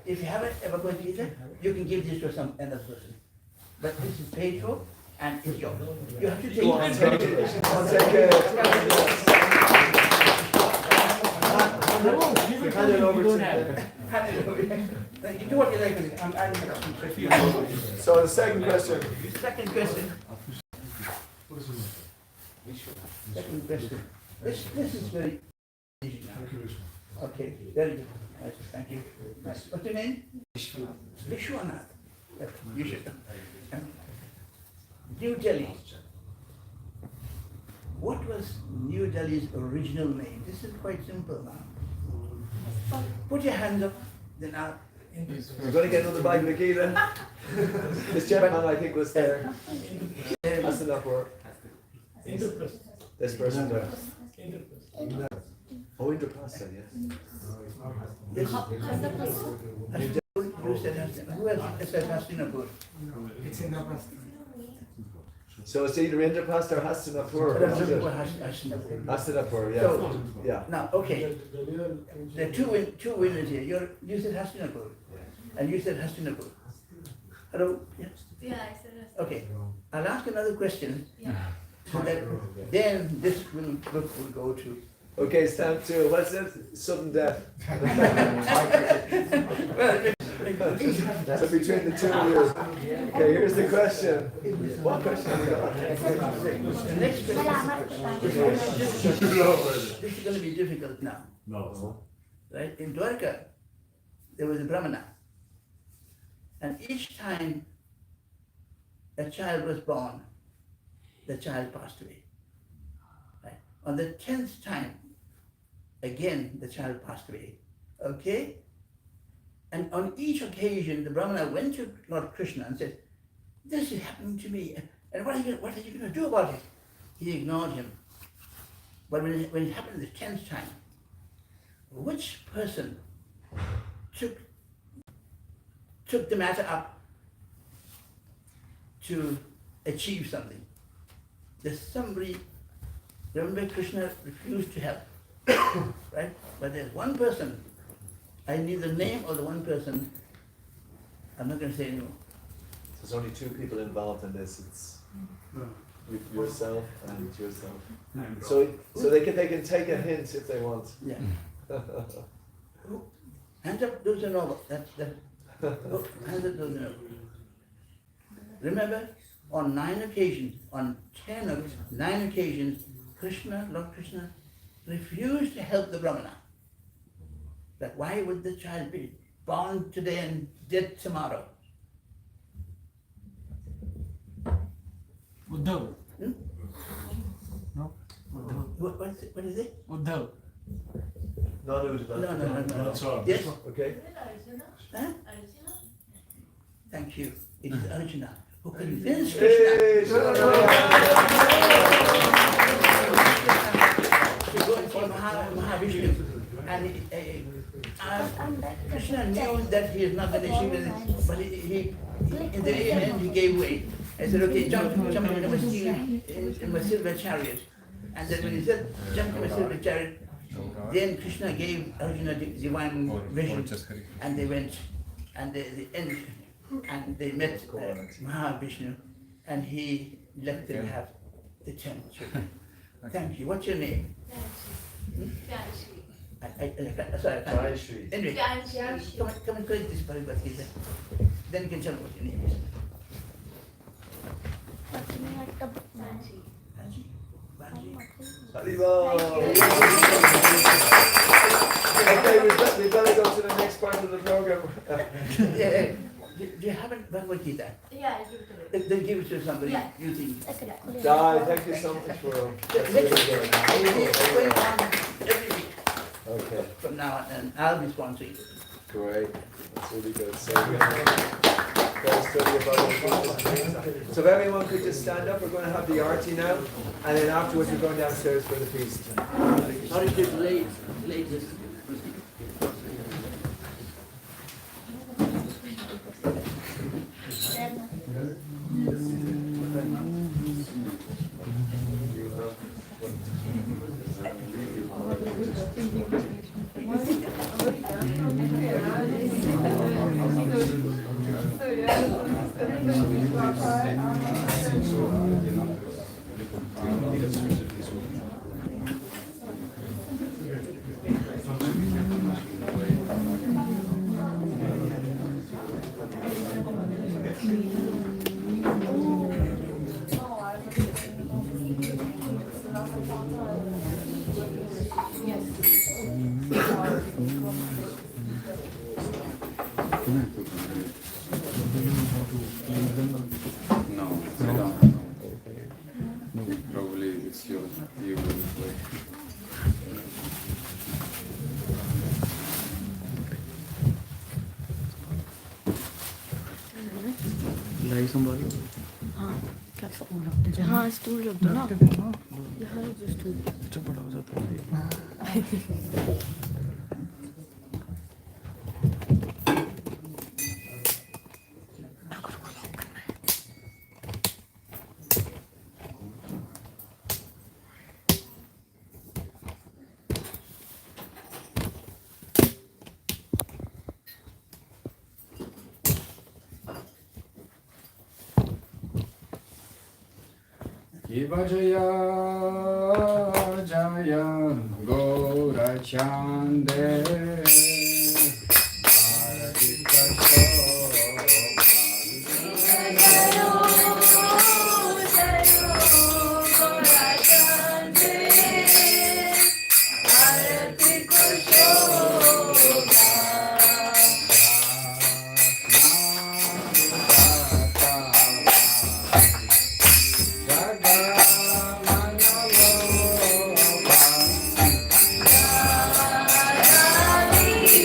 If you haven't ever got Gita, you can give this to some another person. But this is paid for and it's yours. You have to take Go on, it. take it. I'll take it. Hand it over to Hand it over. You do what you like with it. I'm So the second question. Second question. Second question. This is very easy now. Okay, very good. Nice, thank you. Nice. What's your name? Vishwanath. You should. New Delhi. What was New Delhi's original name? This is quite simple now. Put your hands up, then I'll. You're going to get another Bhagavad Gita. This gentleman, I think, was there. That's enough work. This person there. Oh, Indraprastha, yes. Yes. You said Hastinapur. Who else said Hastinapur? So it's either Indraprastha or Hastinapur. Hastinapur. Hastinapur, yeah. So, Yeah. now, okay. There are two winners here. You said Hastinapur. And you said Hastinapur. Hello? Yeah. Yeah, I said it. Okay. I'll ask another question. Yeah. So that then this will go to. Okay, stand to. What's it? Sudden death. So between the two of you. Okay, here's the question. What question have you got? The next question. This is going to be difficult now. No. Right? In Dwarka, there was a Brahmana. And each time a child was born, the child passed away. Right? On the 10th time, again the child passed away. Okay? And on each occasion, the Brahmana went to Lord Krishna and said, "This is happening to me, and what are you going to do about it?" He ignored him. But when it happened the 10th time, which person took the matter up to achieve something? There's somebody, remember Krishna refused to help, right? But there's one person, I need the name of the one person, I'm not going to say anymore. There's only two people involved in this. It's yourself and yourself. So they can take a hint if they want. Yeah. Hands up, those who know. Hands up, those who know. Remember, on 9 occasions, on 9 occasions, Lord Krishna, refused to help the Brahmana. That why would the child be born today and dead tomorrow? Uddhav. Hmm? No? Uddhav. What is it? Uddhav. Not Uddhava. No. That's all. Yes? Okay. Huh? Thank you. It is Arjuna who convinced Krishna Hey, to go and see Mahavishnu. And Krishna knew that he is not going to achieve it, but he in the end he gave way. I said, okay, jump in my silver chariot. And then when he said, jump in my silver chariot, then Krishna gave Arjuna the divine vision, and they went, and they met Mahavishnu, and he let them have the 10 children. Thank you. What's your name? Sorry, I can't. Anyway, come and collect this Bhagavad Gita. Then you can tell me what your name is. Haribol. Okay, we've got to go to the next part of the program. Do you have a Bhagavad Gita? Yeah, I give it to you. Then give it to somebody Yeah. you think. Dai, thank you so much for. Let's going on every week Okay, from now on, and I'll be sponsoring it. great. That's really good. So we're going to study about it. So if everyone could just stand up, we're going to have the arti now, and then afterwards we're going downstairs for the feast. How did you late this? No, I don't know. Probably it's you will play. हाँ stool रख दो ना यहाँ रख दो stool Shiva Jaya Jaya Gaura Chande Bharati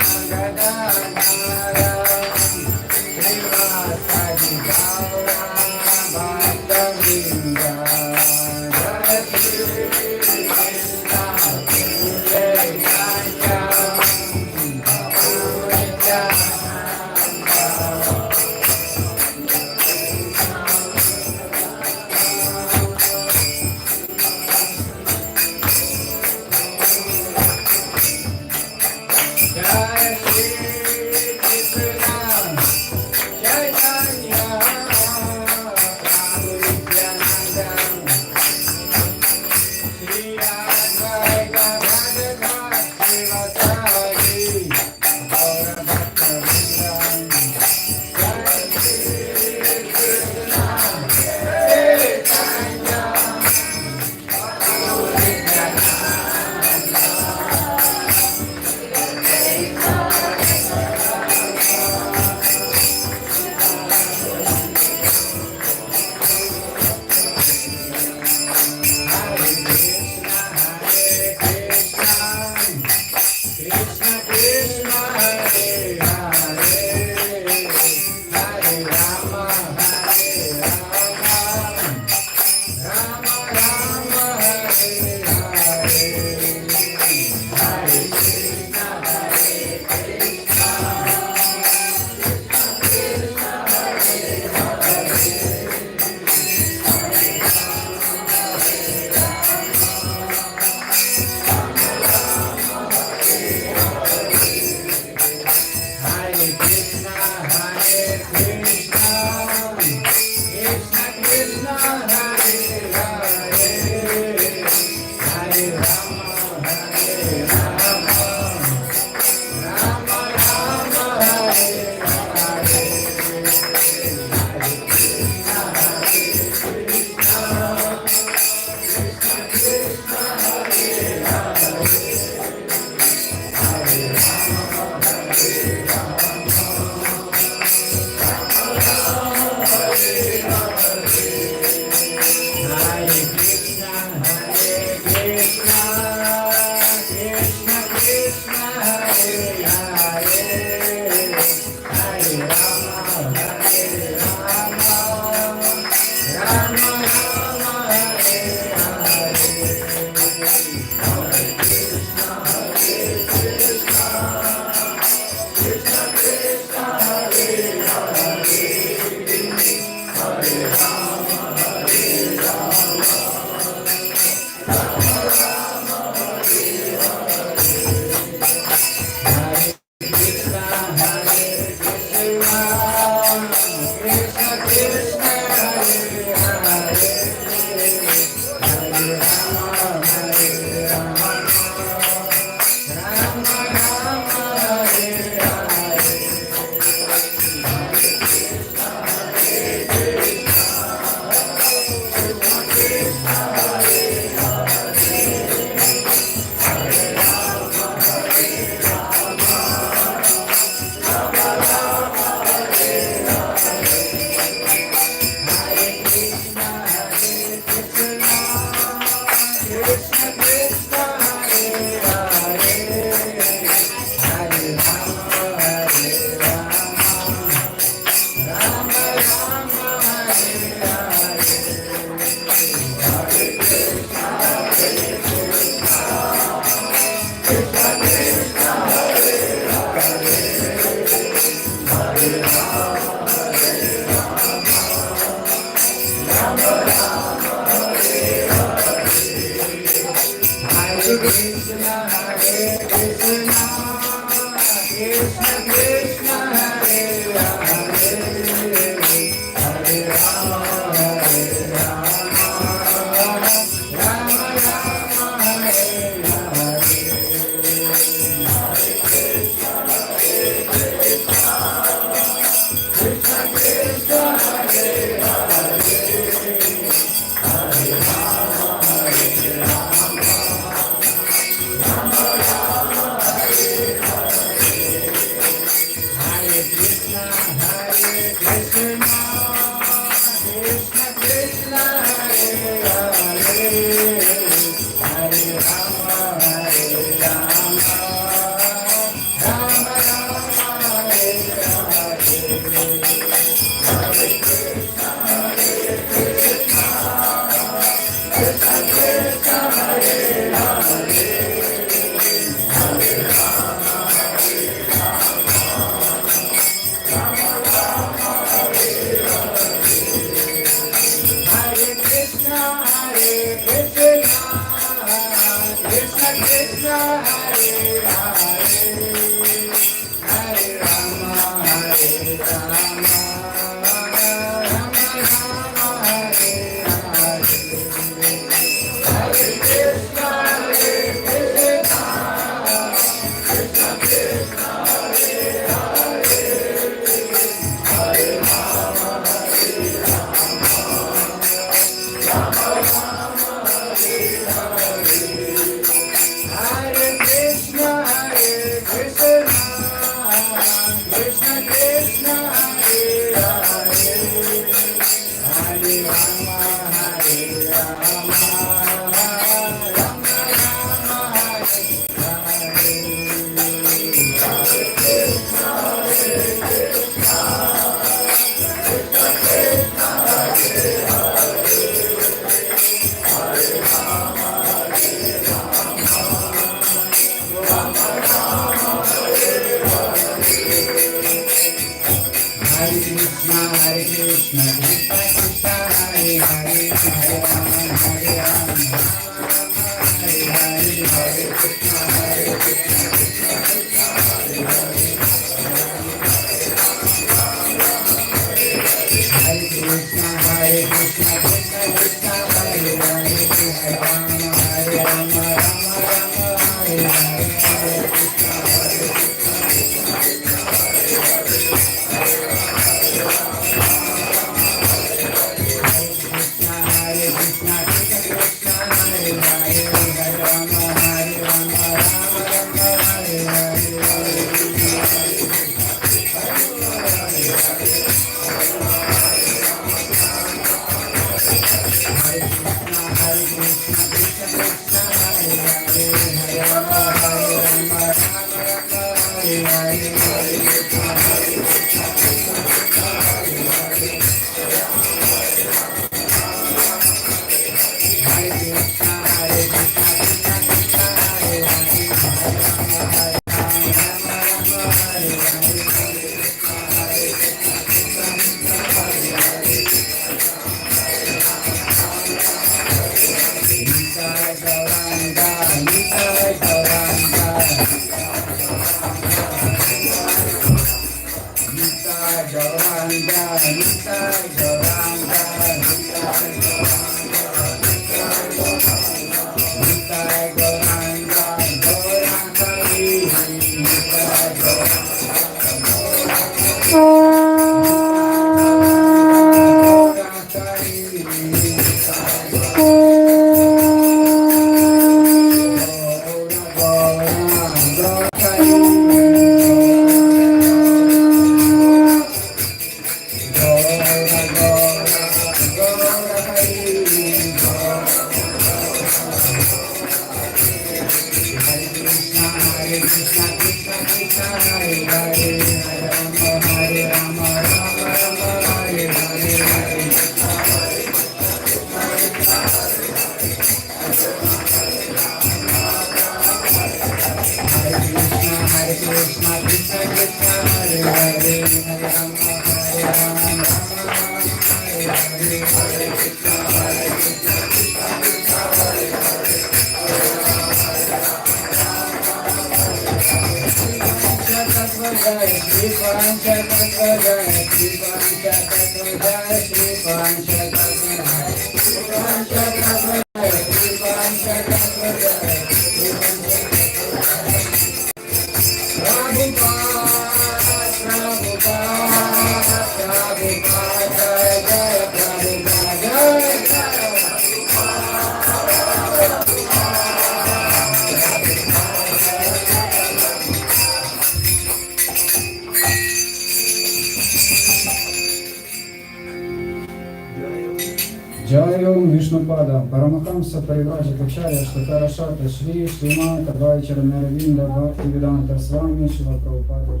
Jayom Vishnupada Paramahamsa Parivrajakacharya Shtakarashata Shri Srimata Vaicharanaravinda Bhaktivedanta Swami Shiva Prabhupada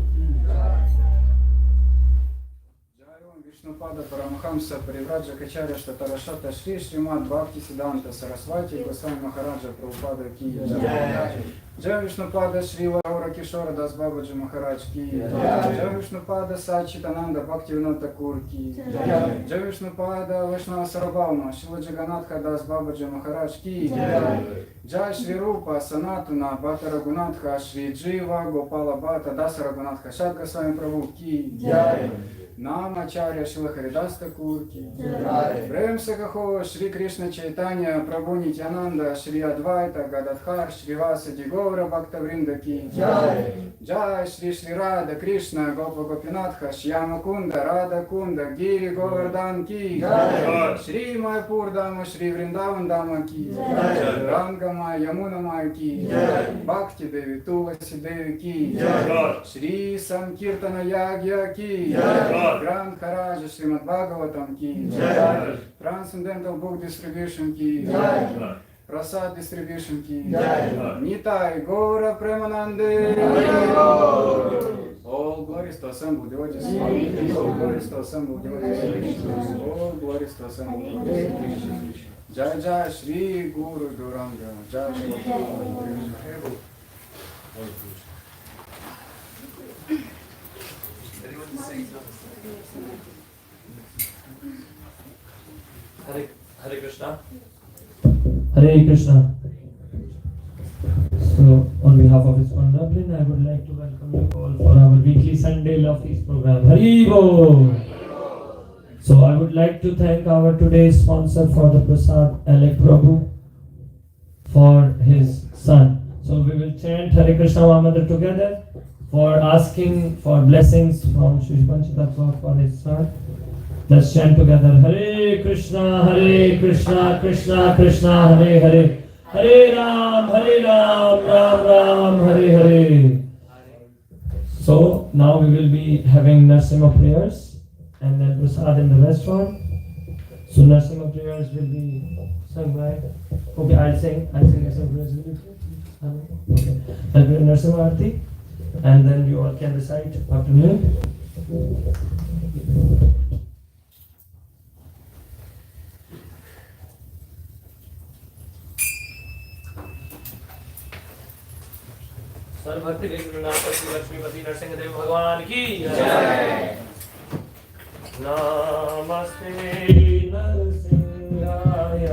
Jayom Vishnupada Paramahamsa Parivrajakacharya Shtakarashata Shri Srimad Bhaktivedanta Saraswati Goswami Maharaja Prabhupada Ki Jai Vishnupada Shri Laura Kishora Das Babaji Maharaj Ki Jai Vishnupada Sachitananda Bhaktivinoda Thakur Ki Jai Vishnupada Vaishnava Sarabhauma Shila Jagannatha Das Babaji Maharaj Ki Jai Shri Rupa Sanatana Bhata Raghunatha Shri Jiva Gopala Bhata Das Raghunatha Shad Goswami Prabhu Ki Jai Namacharya Shila Haridas Thakur Ki Prem Sakho Shri Krishna Chaitanya Prabhu Nityananda Shri Advaita Gadadhar Shri Vasadi Gaura Bhakta Vrinda Ki Jai Shri Shri Radha Krishna Gopa Gopinatha Shyama Kunda Radha Kunda Giri Govardhan Ki Shri Mayapur Dama Shri Vrindavan Dama Ki Ranga Maya Yamuna Maya Ki Bhakti Devi Tulasi Devi Ki Shri Sankirtana Yagya Ki Grand Karaja Srimad Bhagavatam Ki Transcendental Book Distribution Ki Prasad Distribution Ki Nitai Gaura Premanande All glories to assembled devotees. All glories to assembled devotees. All glories to assembled devotees. Jai Jai Shri Guru Gauranga. Jai Shri Guru. Hare Krishna. Hare Krishna. So, on behalf of ISKCON Dublin, I would like to welcome you all for our weekly Sunday Love Feast program. Hari Bol! So, I would like to thank our today's sponsor for the Prasad, Alec Prabhu, for his son. So, we will chant Hare Krishna Mahamudra together for asking for blessings from Shri Panchatattva for his son. Let's chant together. Hare Krishna, Krishna Krishna, Hare Hare. Hare Ram, Ram Ram, Hare Hare. So now we will be having Narsimha prayers and then Prasad in the restaurant. So Narsimha prayers will be sung by. Okay, I'll sing Narsimha prayers. Okay. I'll be Narsimha Arti and then you all can recite after me. सर्वभक्ति लक्ष्मीपति नरसिंहदेव भगवान की जय। नमस्ते नरसिंहाय।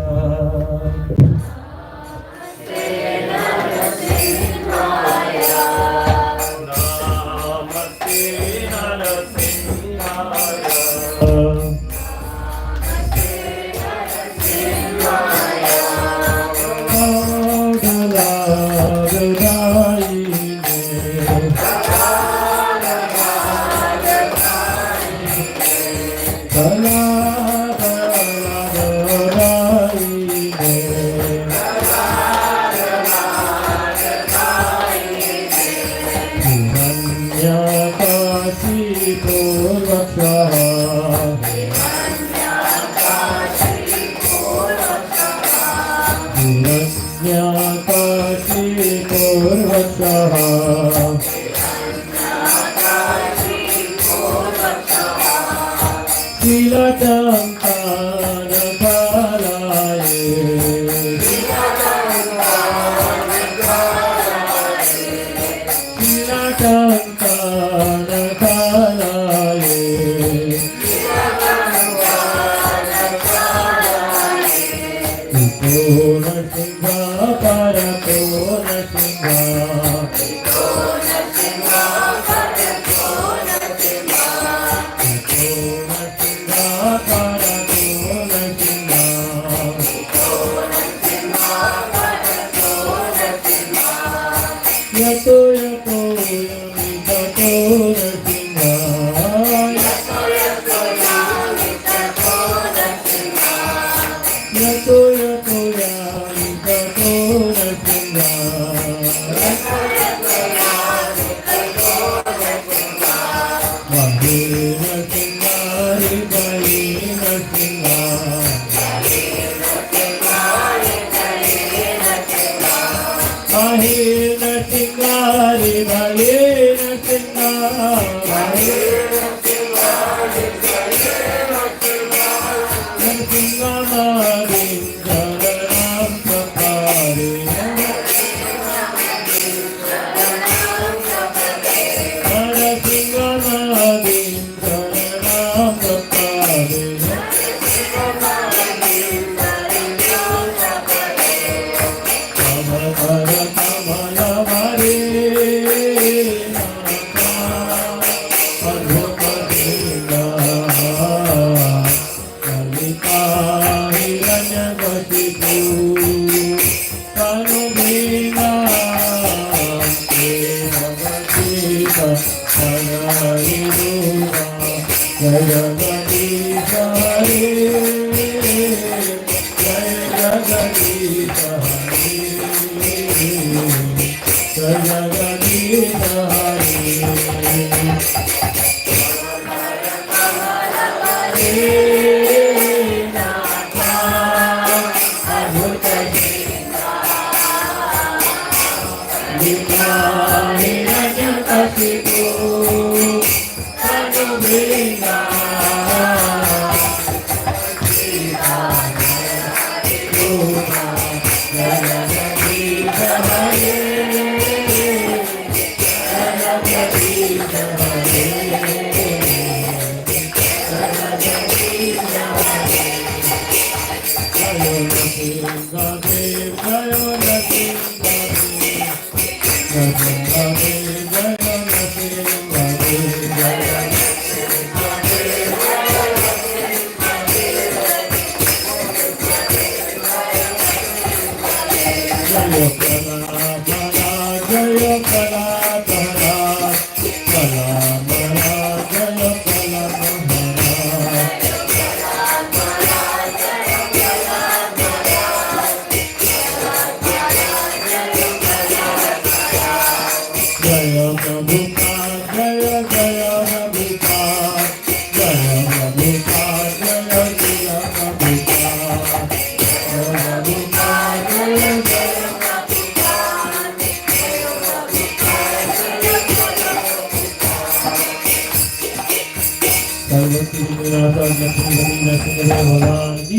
सर्वश्री निवासा लक्ष्मी बनी नरसिंहदेव भगवान की,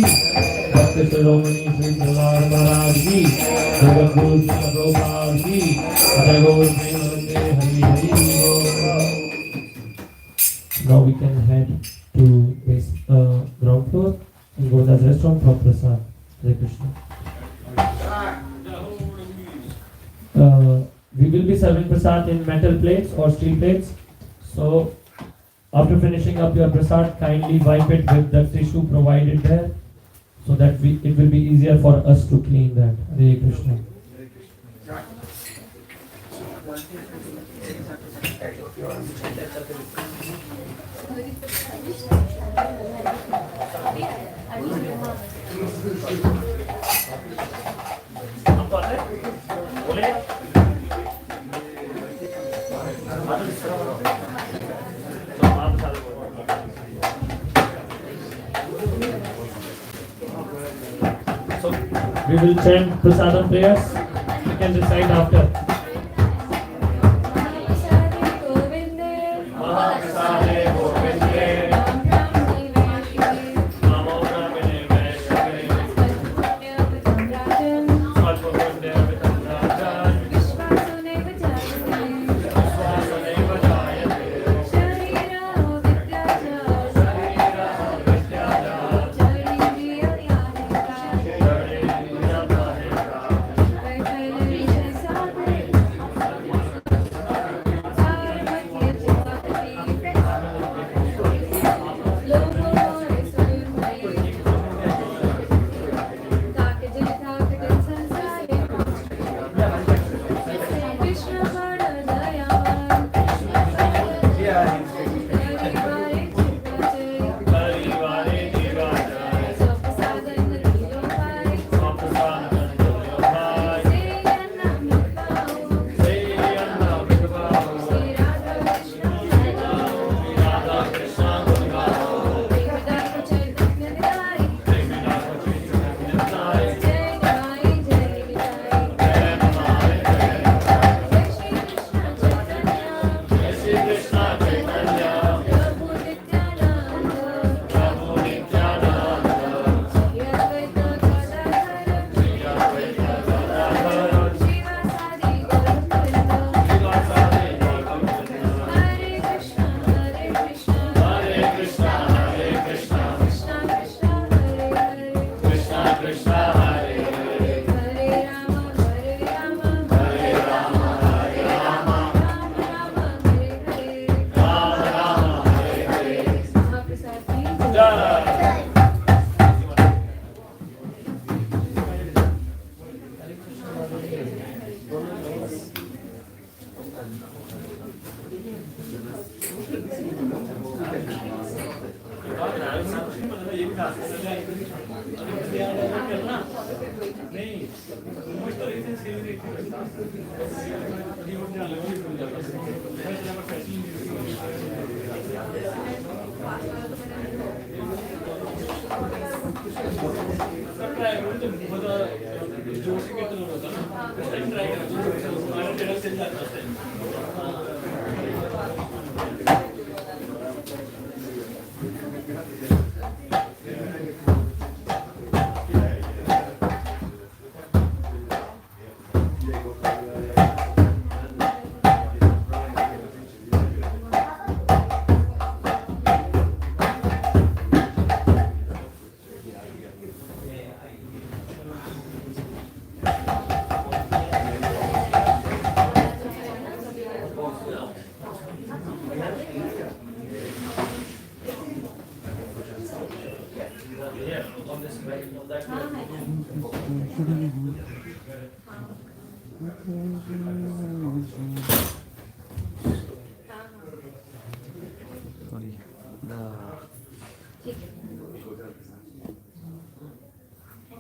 भक्त शिरोमणि श्री प्रहलाद महाराज की, जगत गुरु श्री प्रभुपाद की, जय गौर प्रेमानंदे हरि हरि बोल। Now we can head to this ground floor and go to the restaurant for prasad. Hare Krishna. We will be serving prasad in metal plates or steel plates. So after finishing up your prasad, kindly wipe it with the tissue provided there, so that it will be easier for us to clean that. Hare Krishna. We will chant prasadam prayers. You can recite after. Sorry.